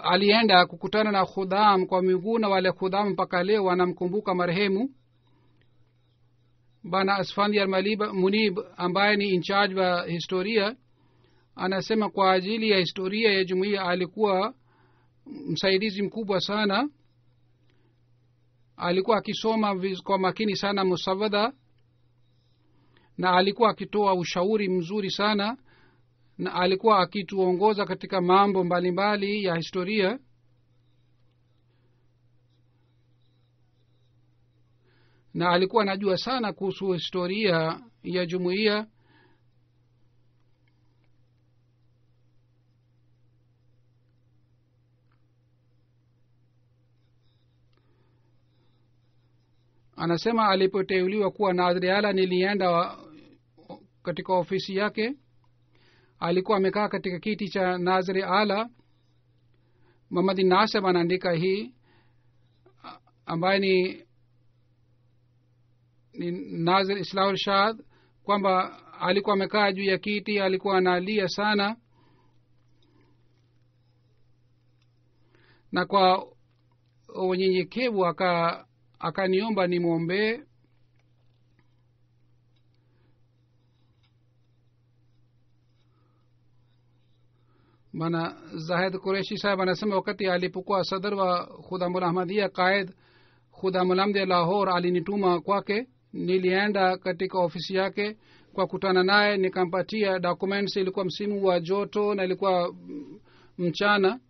alienda kukutana na khudam kwa miguu, na wale khudam mpaka leo wanamkumbuka marehemu. bana Asfandi al-Munib ambaye ni in charge wa historia anasema kwa ajili ya historia ya jumuiya alikuwa msaidizi mkubwa sana. Alikuwa akisoma kwa makini sana musawada, na alikuwa akitoa ushauri mzuri sana, na alikuwa akituongoza katika mambo mbalimbali ya historia. Na alikuwa anajua sana kuhusu historia ya jumuiya. Anasema alipoteuliwa kuwa Nadhiri Ala, nilienda katika ofisi yake. Alikuwa amekaa katika kiti cha Nadhiri Ala. Muhammad Nasib anaandika hii, ambaye ni Nazir Islahul Shad, kwamba alikuwa amekaa juu ya kiti, alikuwa analia sana, na kwa unyenyekevu akaniomba nimwombee. Bana Zahid Qureshi sahib anasema wakati alipokuwa sadr wa Khudamul Ahmadiyya qaid Khudamul Ahmadiyya Lahore alinituma kwake. Nilienda katika ofisi yake kwa kutana naye, nikampatia documents. Ilikuwa msimu wa joto na ilikuwa mchana.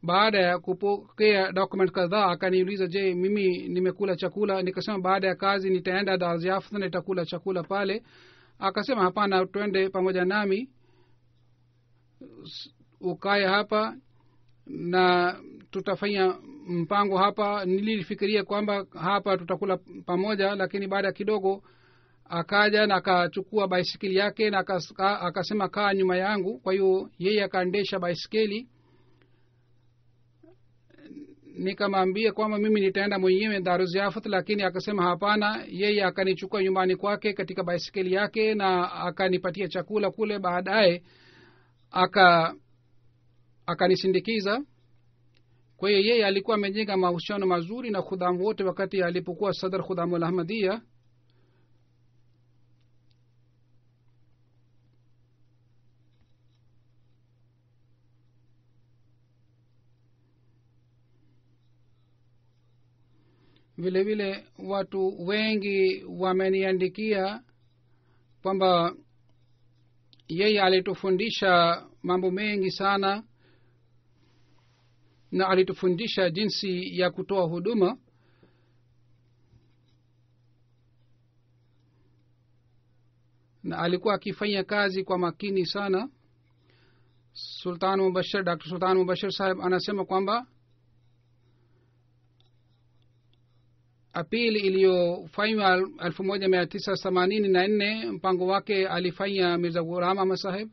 baada ya kupokea document kadhaa akaniuliza, je, mimi nimekula chakula? Nikasema baada ya kazi nitaenda Darziafta na nitakula chakula pale. Akasema hapana, twende pamoja nami, ukae hapa na tutafanya mpango hapa. Nilifikiria kwamba hapa tutakula pamoja, lakini baada kidogo akaja na akachukua baisikeli yake na akasema kaa nyuma yangu. Kwa hiyo yeye akaendesha baisikeli. Nikamwambia kwamba mimi nitaenda mwenyewe Darziafat, lakini akasema hapana. Yeye akanichukua nyumbani kwake katika baisikeli yake na akanipatia chakula kule. Baadaye akanisindikiza. Kwa hiyo yeye alikuwa amejenga mahusiano mazuri na khudhamu wote wakati alipokuwa sadr Khudamul Ahmadiyya. vile vile watu wengi wameniandikia kwamba yeye alitufundisha mambo mengi sana na alitufundisha jinsi ya kutoa huduma. Na alikuwa akifanya kazi kwa makini sana. Dr. Sultan Mubashir sahib anasema kwamba apili iliyofanywa 1984 mpango wake alifanya Mirza Ghulam Ahmad sahib.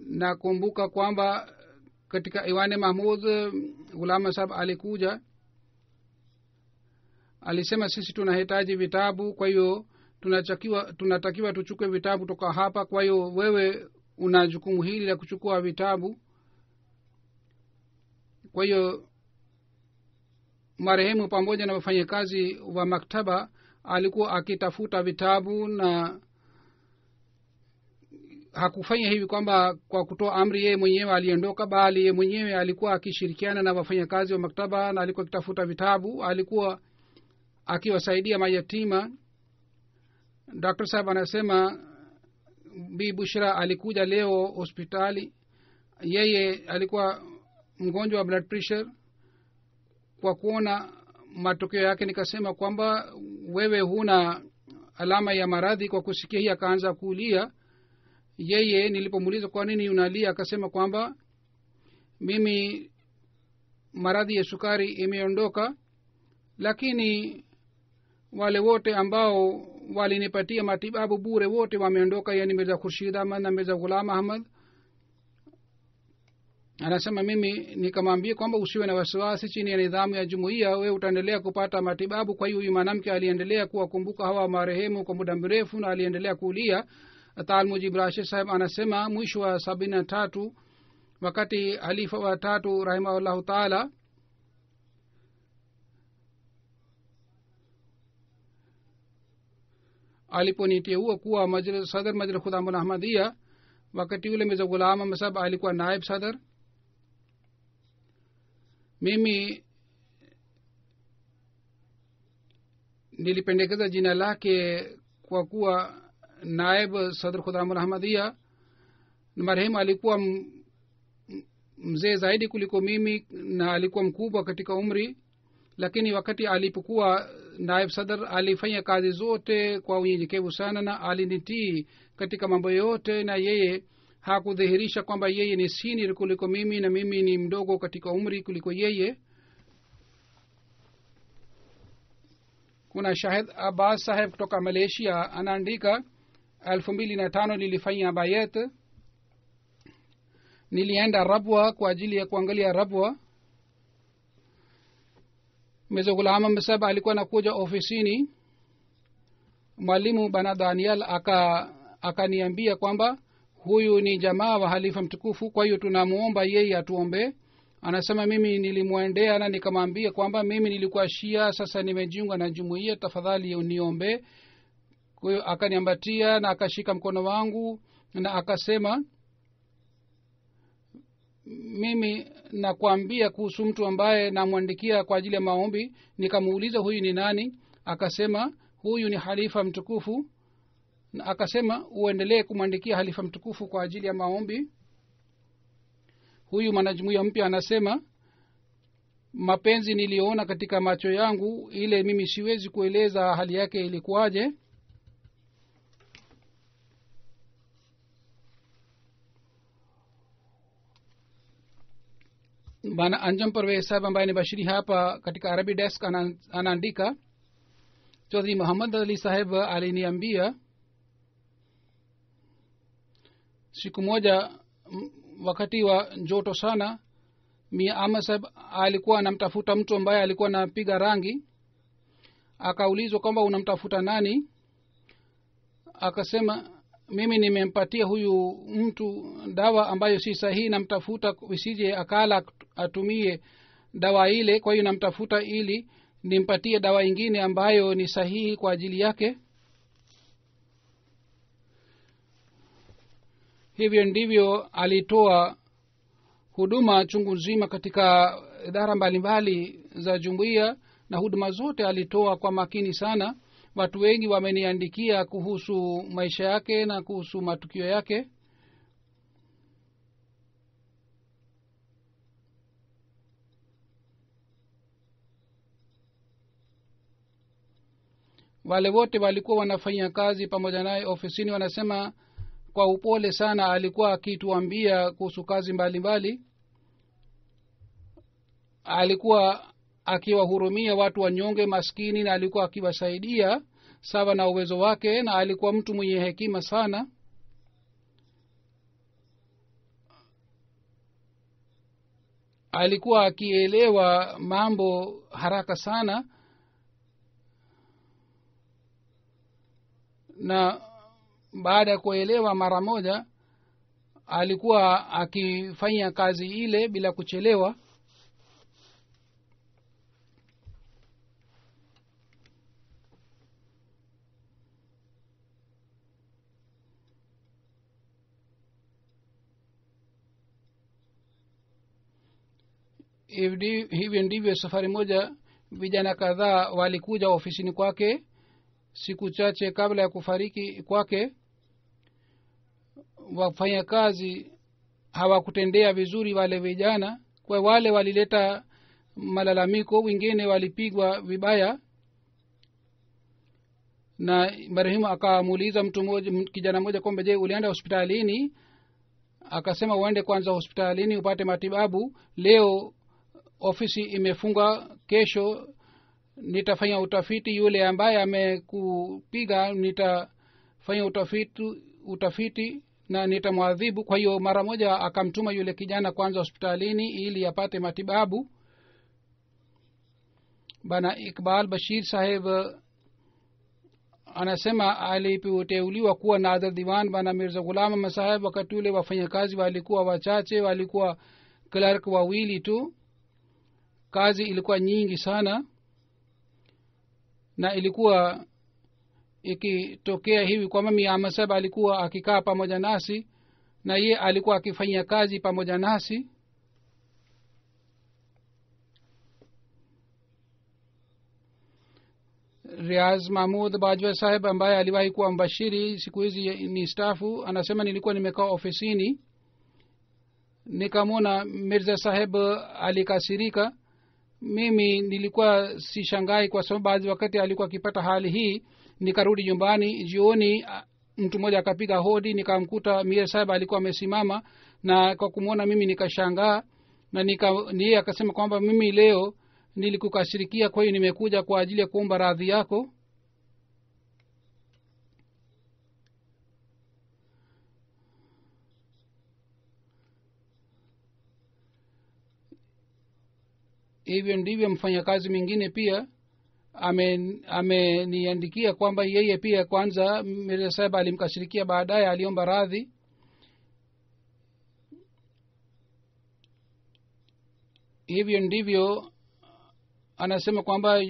Na kumbuka kwamba katika Iwane Mahmud Ghulam sahib alikuja, alisema sisi tunahitaji vitabu, kwa hiyo tunatakiwa tuchukue vitabu toka hapa, kwa hiyo wewe una jukumu hili la kuchukua vitabu. Kwa hiyo marehemu pamoja na wafanyakazi wa maktaba alikuwa akitafuta vitabu, na hakufanya hivi kwamba kwa kutoa amri yeye mwenyewe aliondoka, bali yeye mwenyewe alikuwa akishirikiana na wafanyakazi wa maktaba na alikuwa akitafuta vitabu. Alikuwa akiwasaidia mayatima. Dr. Sahib anasema Bi Bushra alikuja leo hospitali. Yeye alikuwa mgonjwa wa blood pressure. Kwa kuona matokeo yake nikasema kwamba wewe huna alama ya maradhi. Kwa kusikia hii akaanza kulia. Yeye nilipomuuliza kwa nini unalia, akasema kwamba mimi maradhi ya sukari imeondoka, lakini wale wote ambao walinipatia matibabu bure wote wameondoka, yani Mirza Khurshid Ahmad na Mirza Ghulam Ahmad. anasema mimi nikamwambia kwamba usiwe na wasiwasi, chini ya nidhamu ya jumuiya wewe utaendelea kupata matibabu. Kwa hiyo huyu mwanamke aliendelea kuwakumbuka hawa marehemu kwa muda mrefu na aliendelea kulia. Talmujib Rashid sahib anasema mwisho wa 73 wakati halifa wa 3 rahimahullah taala aliponiteua kuwa sadr majlis khudamul ahmadiyya, wakati ule Mirza Ghulam Ahmad sahib alikuwa naib sadr. Mimi nilipendekeza jina lake kwa kuwa naib sadr khudamul ahmadiyya. Marehemu alikuwa mzee zaidi kuliko mimi na alikuwa mkubwa katika umri, lakini wakati alipokuwa naib sadr alifanya kazi zote kwa unyenyekevu sana na alinitii katika mambo yote, na yeye hakudhihirisha kwamba yeye ni senior kuliko mimi na mimi ni mdogo katika umri kuliko yeye. Kuna Shahid Abbas saheb kutoka Malaysia anaandika 2005 nilifanya bayat. Nilienda Rabwa kwa ajili ya kuangalia Rabwa. Mirza Ghulam Ahmad sahib alikuwa anakuja ofisini. Mwalimu bana Daniel akaniambia kwamba huyu ni jamaa wa halifa mtukufu, kwa hiyo tunamuomba yeye atuombe. Anasema mimi nilimwendea na nikamwambia kwamba mimi nilikuwa Shia, sasa nimejiunga na jumuiya, tafadhali uniombe. Kwa hiyo akaniambatia na akashika mkono wangu na akasema, mimi nakwambia kuhusu mtu ambaye namwandikia kwa ajili ya maombi. Nikamuuliza huyu ni nani? Akasema huyu ni halifa mtukufu. Na akasema uendelee kumwandikia halifa mtukufu kwa ajili ya maombi. Huyu mwanajumuiya mpya anasema mapenzi niliona katika macho yangu, ile mimi siwezi kueleza hali yake ilikuwaje. Bana Anjam Parvez sahib ambaye ni bashiri hapa katika Arabic desk anaandika, Chaudhry Muhammad Ali sahib aliniambia siku moja wakati wa joto sana, Mia Ahmad sahib alikuwa anamtafuta mtu ambaye alikuwa anapiga rangi. Akaulizwa kwamba unamtafuta nani? Akasema mimi nimempatia huyu mtu dawa ambayo si sahihi, namtafuta isije akala atumie dawa ile, kwa hiyo namtafuta ili nimpatie dawa ingine ambayo ni sahihi kwa ajili yake. Hivyo ndivyo alitoa huduma chungu nzima katika idara mbalimbali za jumuiya, na huduma zote alitoa kwa makini sana. Watu wengi wameniandikia kuhusu maisha yake na kuhusu matukio yake. Wale wote walikuwa wanafanya kazi pamoja naye ofisini wanasema kwa upole sana alikuwa akituambia kuhusu kazi mbalimbali. Alikuwa akiwahurumia watu wanyonge maskini na alikuwa akiwasaidia sawa na uwezo wake, na alikuwa mtu mwenye hekima sana. Alikuwa akielewa mambo haraka sana, na baada ya kuelewa mara moja alikuwa akifanya kazi ile bila kuchelewa. Hivyo ndivyo safari moja vijana kadhaa walikuja ofisini kwake siku chache kabla ya kufariki kwake. Wafanya kazi hawakutendea vizuri wale vijana, kwa wale walileta malalamiko, wengine walipigwa vibaya. Na marehemu akamuuliza kijana mmoja kwamba je, ulienda hospitalini? Akasema uende kwanza hospitalini upate matibabu, leo ofisi imefunga, kesho nitafanya utafiti, yule ambaye amekupiga nitafanya utafiti na nitamwadhibu. Kwa hiyo mara moja akamtuma yule kijana kwanza hospitalini ili apate matibabu. bana Iqbal Bashir saheb anasema alipoteuliwa kuwa nadhir diwan bana Mirza Ghulam Ahmad saheb, wakati ule wafanyakazi walikuwa wachache, walikuwa clerk wawili tu. Kazi ilikuwa nyingi sana, na ilikuwa ikitokea hivi kwamba Mir Ahmad saheb alikuwa akikaa pamoja nasi na ye alikuwa akifanya kazi pamoja nasi. Riaz Mahmud Bajwa saheb ambaye aliwahi kuwa mbashiri, siku hizi ni stafu, anasema nilikuwa nimekaa ofisini nikamwona Mirza saheb alikasirika. Mimi nilikuwa sishangai kwa sababu baadhi wakati alikuwa akipata hali hii. Nikarudi nyumbani jioni, mtu mmoja akapiga hodi, nikamkuta Mirza saheb alikuwa amesimama, na kwa kumwona mimi nikashangaa, na yeye akasema kwamba mimi leo nilikukasirikia, kwa hiyo nimekuja kwa ajili ya kuomba radhi yako. Hivyo ndivyo mfanyakazi mwingine pia ameniandikia kwamba yeye pia kwanza Mirza saheb alimkasirikia, baadaye aliomba radhi. Hivyo ndivyo anasema kwamba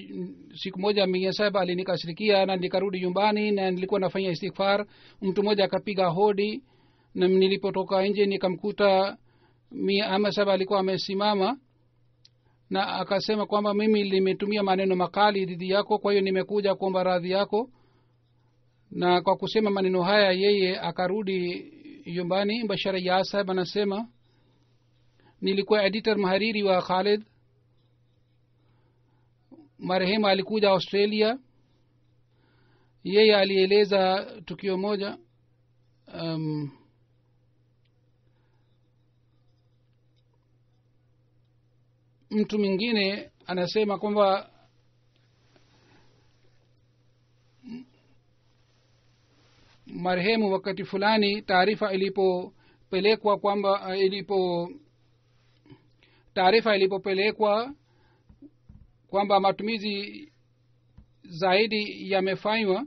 siku moja Mirza saheb alinikasirikia na nikarudi nyumbani na nilikuwa nafanya istighfar. Mtu mmoja akapiga hodi na nilipotoka nje nikamkuta Mir Ahmad saheb alikuwa amesimama, na akasema kwamba mimi nimetumia maneno makali dhidi yako, kwa hiyo nimekuja kuomba radhi yako. Na kwa kusema maneno haya yeye akarudi nyumbani. Bashar Yas saheb anasema nilikuwa editor mhariri wa Khalid. Marehemu alikuja Australia. Yeye alieleza tukio moja. Mtu mwingine anasema kwamba marehemu wakati fulani taarifa ilipopelekwa kwamba matumizi zaidi yamefanywa,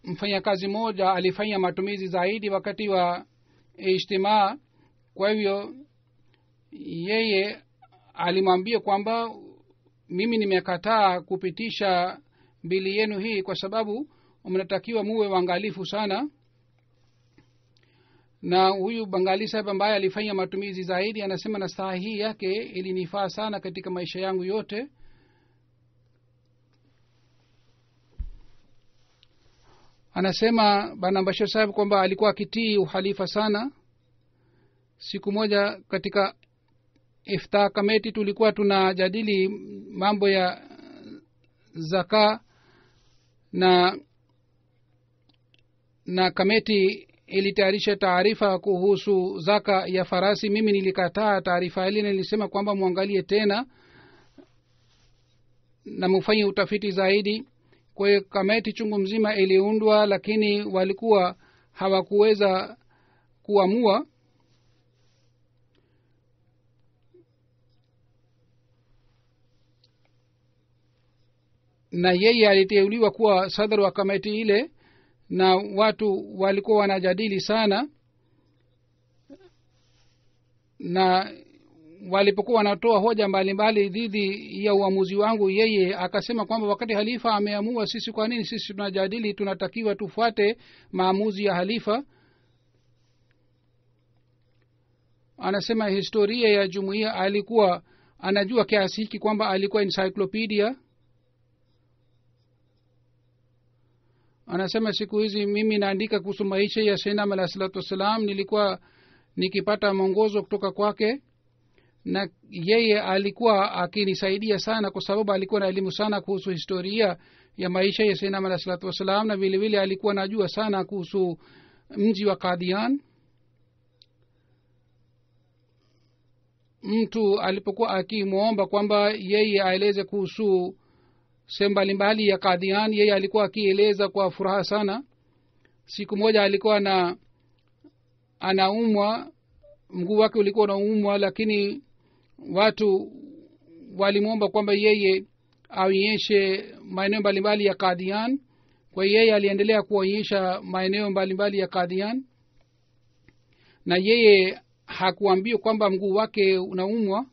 mfanyakazi mmoja alifanya matumizi zaidi wakati wa ijtimaa. Kwa hivyo yeye alimwambia kwamba mimi nimekataa kupitisha bili yenu hii kwa sababu mnatakiwa muwe waangalifu sana. Na huyu Bangali saheb ambaye alifanya matumizi zaidi anasema na saa hii yake ilinifaa sana katika maisha yangu yote. Anasema bana Bashir saheb kwamba alikuwa akitii uhalifa sana. Siku moja katika iftar committee tulikuwa tunajadili mambo ya zaka, na committee ilitayarisha taarifa kuhusu zaka ya farasi. Mimi nilikataa taarifa ile, nilisema kwamba muangalie tena na mufanye utafiti zaidi. Kwa hiyo kamati chungu mzima iliundwa, lakini walikuwa hawakuweza kuamua. Na yeye aliteuliwa kuwa sadr wa kamati ile, na watu walikuwa wanajadili sana, na walipokuwa wanatoa hoja mbalimbali dhidi ya uamuzi wangu, yeye akasema kwamba wakati halifa ameamua, sisi kwa nini sisi tunajadili? Tunatakiwa tufuate maamuzi ya halifa. Anasema historia ya jumuiya alikuwa anajua kiasi hiki kwamba alikuwa encyclopedia. Anasema siku hizi mimi naandika kuhusu maisha ya Sayyidina alayhi salatu wasalam, nilikuwa nikipata mwongozo kutoka kwake. na yeye alikuwa akinisaidia sana kwa sababu alikuwa na elimu sana kuhusu historia ya maisha ya Sayyidina alayhi salatu wasalam, na vile vile alikuwa anajua sana kuhusu mji wa Qadian. Mtu alipokuwa akimwomba kwamba yeye aeleze kuhusu sehemu mbalimbali ya Qadian, yeye alikuwa akieleza kwa furaha sana. Siku moja alikuwa anaumwa, mguu wake ulikuwa unaumwa, lakini watu walimwomba kwamba yeye aonyeshe maeneo mbalimbali ya Qadian. Kwa hiyo yeye aliendelea kuonyesha maeneo mbalimbali ya Qadian, na yeye hakuambiwa kwamba mguu wake unaumwa.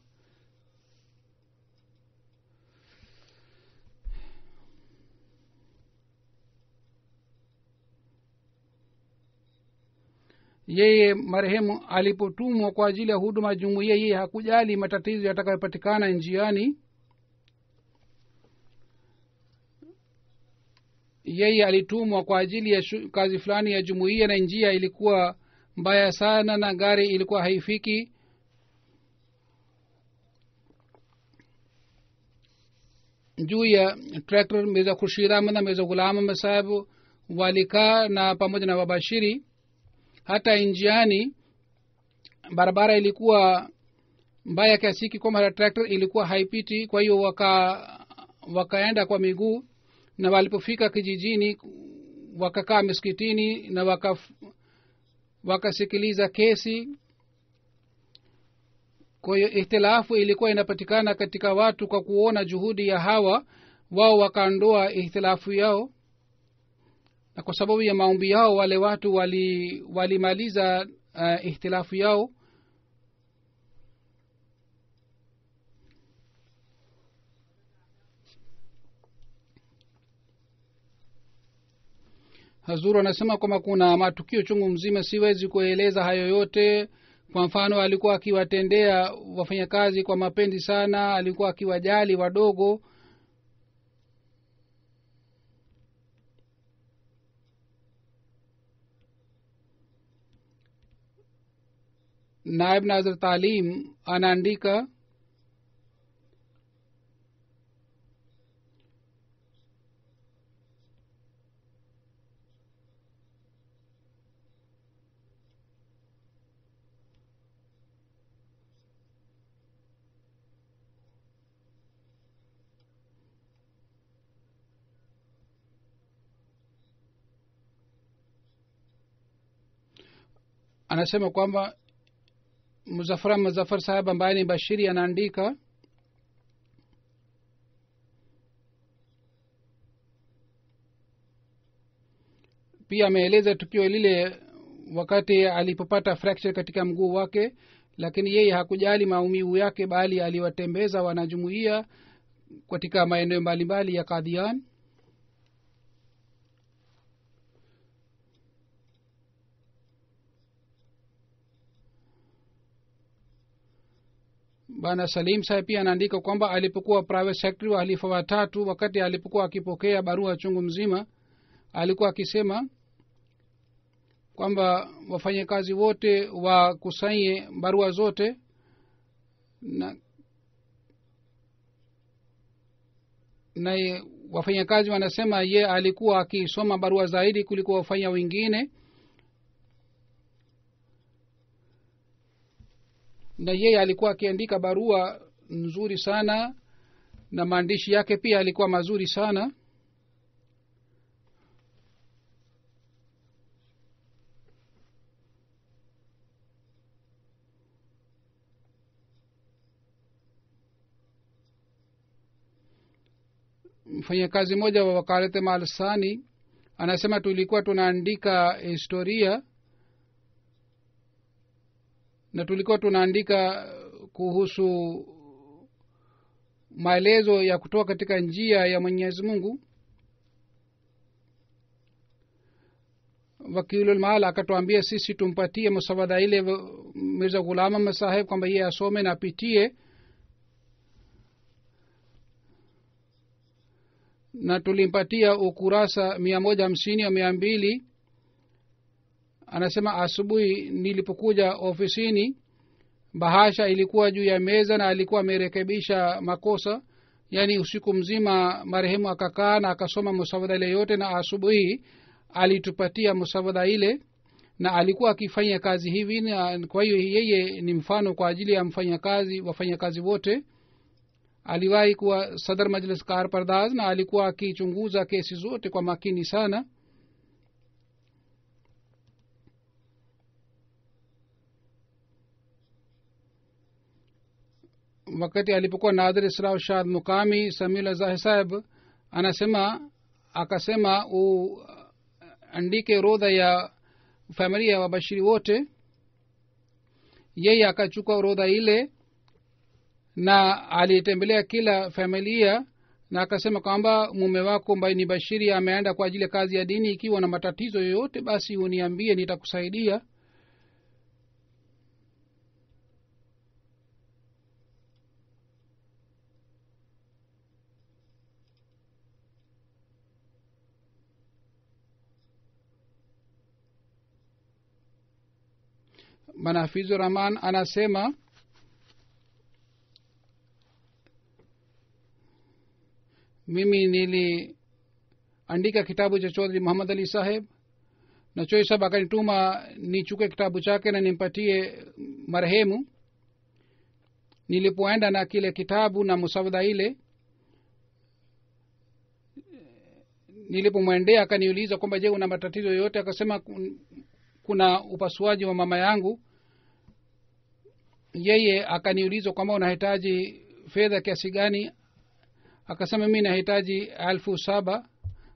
Yeye marehemu alipotumwa kwa ajili ya huduma jumuiya, yeye hakujali matatizo yatakayopatikana njiani. Yeye alitumwa kwa ajili ya kazi fulani ya jumuiya, na njia ilikuwa mbaya sana na gari ilikuwa haifiki. juu ya tractor Mirza Khurshid Ahmad na Mirza Ghulam Ahmad Sahib walikaa na pamoja na wabashiri. Hata njiani barabara ilikuwa mbaya kiasi kwamba tractor ilikuwa haipiti, kwa hiyo wakaenda kwa miguu, na walipofika kijijini wakakaa miskitini na wakasikiliza kesi. Kwa hiyo ihtilafu ilikuwa inapatikana katika watu. Kwa kuona juhudi ya hawa, wao wakaondoa ihtilafu yao, na kwa sababu ya maombi yao wale watu walimaliza ihtilafu yao. Hazuru anasema kwamba kuna matukio chungu mzima, siwezi kueleza hayo yote. Kwa mfano, alikuwa akiwatendea wafanyakazi kwa mapenzi sana, alikuwa akiwajali wadogo. Naib Nazir Talim anaandika anasema kwamba Muzaffar Sahib ambaye ni bashiri anaandika pia ameeleza tukio lile wakati alipopata fracture katika mguu wake, lakini yeye hakujali maumivu yake, bali aliwatembeza wanajumuiya katika maeneo mbalimbali ya Qadian. Bana Salim Sahib pia anaandika kwamba alipokuwa private secretary wa halifa watatu, wakati alipokuwa akipokea barua chungu mzima, alikuwa akisema kwamba wafanyakazi wote wakusanye barua zote, na wafanyakazi wanasema ye alikuwa akisoma barua zaidi kuliko wafanya wengine, na yeye alikuwa akiandika barua nzuri sana na maandishi yake pia alikuwa mazuri sana. Mfanyakazi mmoja wa Wakalat Malsani anasema tulikuwa tunaandika historia na tulikuwa tunaandika kuhusu maelezo ya kutoka katika njia ya Mwenyezi Mungu. Wakilul Maal akatuambia sisi tumpatie musawada ile Mirza Ghulam Ahmad Sahib kwamba yeye asome na apitie, na tulimpatia ukurasa 150 au 200. Anasema asubuhi nilipokuja ofisini bahasha ilikuwa juu ya meza na alikuwa amerekebisha makosa. yaani usiku mzima marehemu akakaa na akasoma musawada ile yote, na asubuhi alitupatia musawada ile, na alikuwa akifanya kazi hivi. Na kwa hiyo yeye ni mfano kwa ajili ya wafanyakazi wote. aliwahi kuwa sadar majlis kar pardaz, na alikuwa akichunguza kesi zote kwa makini sana. wakati alipokuwa nadhir isra shad mukami samila zahir sahib akasema uandike orodha ya familia ya wabashiri wote. yeye akachukua orodha ile na alitembelea kila familia na akasema kwamba mume wako ambaye ni bashiri ameenda kwa ajili ya kazi ya dini, ikiwa na matatizo yoyote basi uniambie, nitakusaidia. Manafizu Rahman anasema mimi niliandika kitabu cha Chaudhry Muhammad Ali Saheb, na Chaudhry Saheb akanituma nichukue kitabu chake na nimpatie marehemu. Nilipoenda na kile kitabu na musawada ile, nilipomwendea akaniuliza kwamba je, una matatizo yoyote? Akasema kuna upasuaji wa mama yangu. Yeye akaniuliza kwamba unahitaji fedha kiasi gani? Akasema mimi nahitaji 7,000.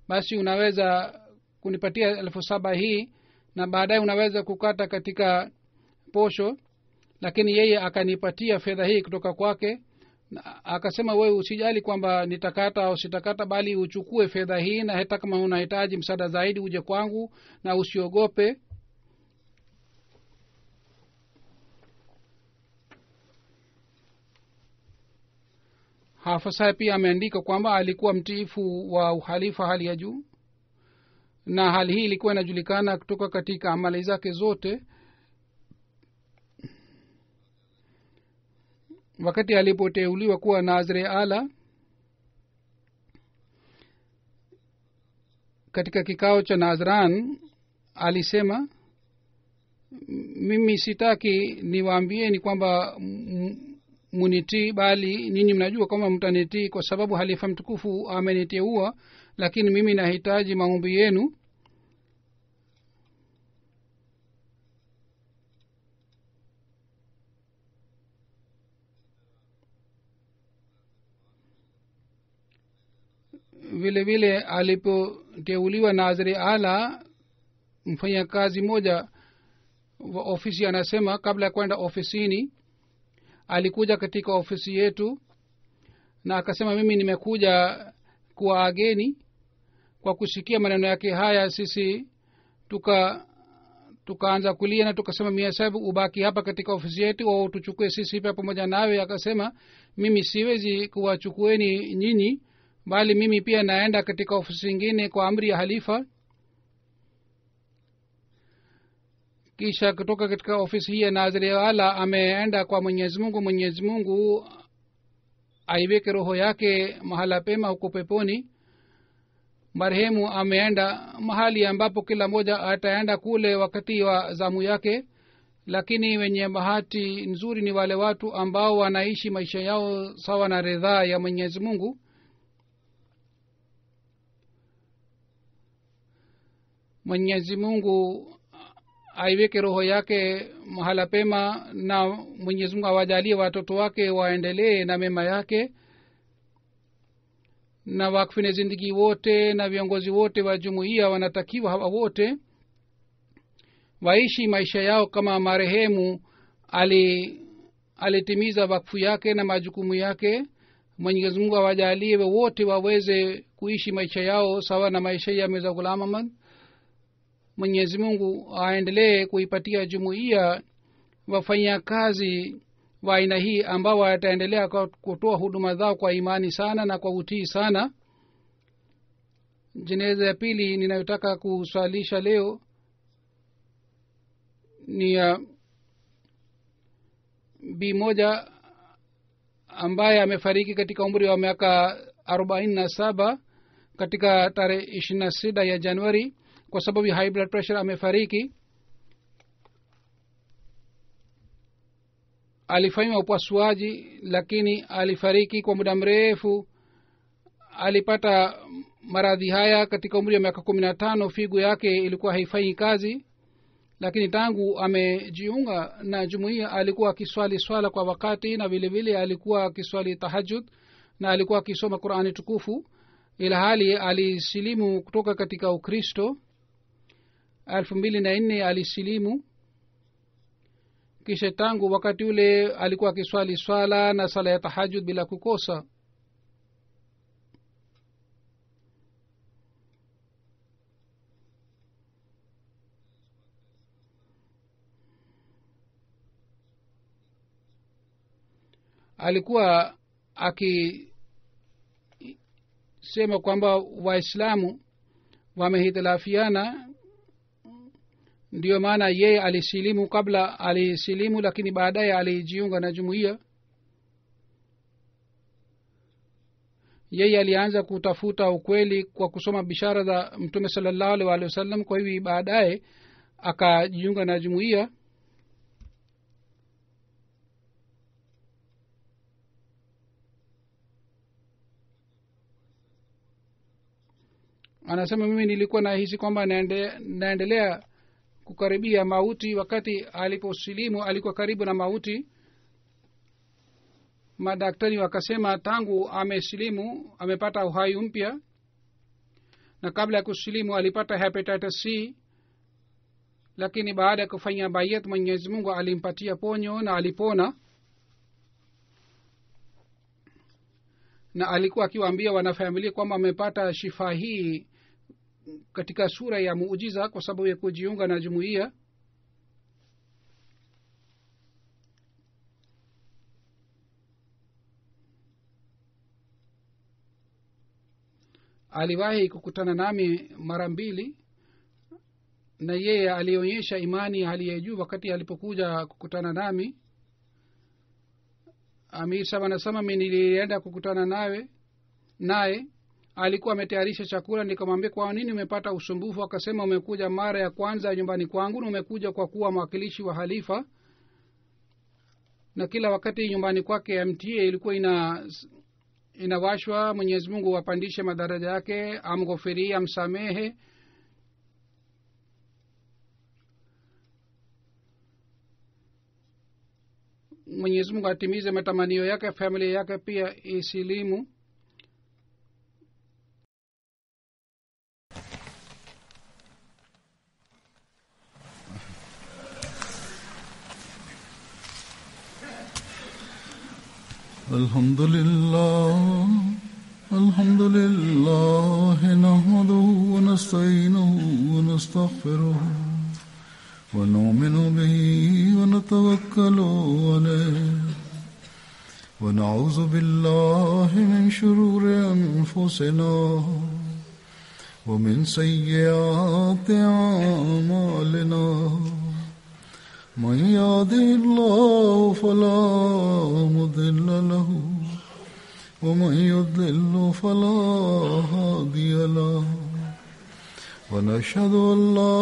basi unaweza kunipatia 7,000 hii na baadaye unaweza kukata katika posho. Lakini yeye akanipatia fedha hii kutoka kwake, akasema wewe usijali kwamba nitakata au sitakata, bali uchukue fedha hii, na hata kama unahitaji msaada zaidi uje kwangu na usiogope. Hafsa pia ameandika kwamba alikuwa mtiifu wa uhalifa hali ya juu, na hali hii ilikuwa inajulikana kutoka katika amali zake zote. wakati alipoteuliwa kuwa nazire ala katika kikao cha Nazran, alisema mimi sitaki niwaambieni kwamba munitii, bali nyinyi mnajua kwamba mtanitii kwa sababu halifa mtukufu ameniteua, lakini mimi nahitaji maombi yenu. vile vile alipoteuliwa naziri ala, mfanya kazi moja wa ofisi anasema kabla ya kwenda ofisini alikuja katika ofisi yetu na akasema mimi nimekuja kuwaageni. Kwa kusikia maneno yake haya sisi tukaanza kulia na tukasema mia sababu ubaki hapa katika ofisi yetu au tuchukue sisi hapa pamoja nawe? Akasema mimi siwezi kuwachukueni nyinyi, bali mimi pia naenda katika ofisi nyingine kwa amri ya halifa. Kisha kutoka katika ofisi hii ya naziri ala ameenda kwa Mwenyezi Mungu. Mwenyezi Mungu aiweke roho yake mahala pema huko peponi. Marehemu ameenda mahali ambapo kila mmoja ataenda kule wakati wa zamu yake, lakini wenye bahati nzuri ni wale watu ambao wanaishi maisha yao sawa na ridhaa ya Mwenyezi Mungu. Mwenyezi Mungu aiweke roho yake mahala pema, na Mwenyezi Mungu awajalie watoto wake waendelee na mema yake, na wakfine zindagi wote na viongozi wote wa jumuiya wanatakiwa hawa wote waishi maisha yao kama marehemu alitimiza wakfu yake na majukumu yake. Mwenyezi Mungu awajalie wote waweze kuishi maisha yao sawa na maisha ya Mirza Ghulam Ahmad. Mwenyezi Mungu aendelee kuipatia jumuiya wafanya kazi wa aina hii ambao wataendelea kutoa huduma zao kwa imani sana na kwa utii sana. Jeneza ya pili ninayotaka kuswalisha leo ni bi moja ambaye amefariki katika umri wa miaka 47 katika tarehe 26 ya Januari kwa sababu ya high blood pressure amefariki. Alifanywa upasuaji lakini alifariki kwa muda mrefu. Alipata maradhi haya katika umri wa miaka 15. Figo yake ilikuwa haifanyi kazi, lakini tangu amejiunga na jumuiya alikuwa akiswali swala kwa wakati, na vile vile alikuwa akiswali tahajjud na alikuwa akisoma Qur'ani tukufu. Ila hali alisilimu kutoka katika Ukristo 2004 alisilimu. Kisha tangu wakati ule alikuwa akiswali swala na sala ya tahajjud bila kukosa. Alikuwa akisema kwamba Waislamu wamehitilafiana, ndio maana yeye alisilimu. Kabla alisilimu lakini baadaye alijiunga na jumuiya. Yeye alianza kutafuta ukweli kwa kusoma bishara za Mtume sallallahu alaihi wasallam. Kwa hivyo baadaye akajiunga na jumuiya. Anasema mimi nilikuwa nahisi kwamba naendelea kukaribia mauti. Wakati aliposilimu alikuwa karibu na mauti. Madaktari wakasema tangu amesilimu amepata uhai mpya, na kabla ya kusilimu alipata hepatitis C, lakini baada ya kufanya bayat Mwenyezi Mungu alimpatia ponyo na alipona. Na alikuwa akiwaambia wanafamilia kwamba amepata shifa hii katika sura ya muujiza kwa sababu ya kujiunga na jumuiya. Aliwahi kukutana nami mara mbili, na yeye alionyesha imani hali ya juu wakati alipokuja kukutana nami. Amir Saba anasema mimi nilienda kukutana naye alikuwa ametayarisha chakula. Nikamwambia kwa nini umepata usumbufu? Akasema umekuja mara ya kwanza nyumbani kwangu na umekuja kwa kuwa mwakilishi wa halifa, na kila wakati nyumbani kwake MTA ilikuwa inawashwa. Mwenyezi Mungu apandishe madaraja yake, amghofirie, amsamehe. Mwenyezi Mungu atimize matamanio yake, familia yake pia isilimu. Alhamdulillah nahmaduhu wa nasta'inuhu wa nastaghfiruh wa nu'minu bihi wa natawakkalu alayhi wa na'udhu billahi min shururi anfusina wa min sayyiati a'malina. من يهده الله فلا مضل له ومن يضلل فلا هادي له ونشهد أن لا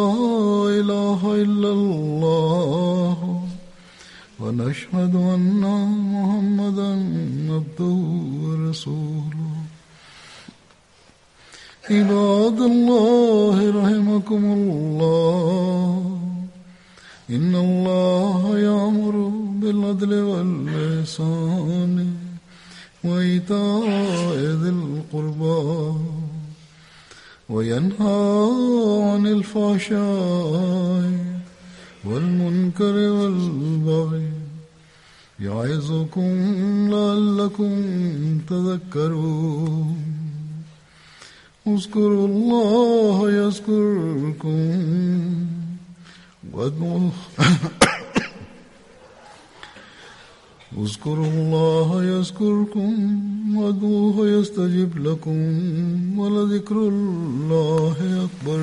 إله إلا الله ونشهد أن محمدا عبده ورسوله. عباد الله رحمكم الله، إن الله يأمر بالعدل والإحسان وإيتاء ذي القربى وينهى عن الفحشاء والمنكر والبغي يعظكم لعلكم تذكرون. اذكروا الله يذكركم اذكروا الله يذكركم وادعوه يستجب لكم ولذكر الله أكبر.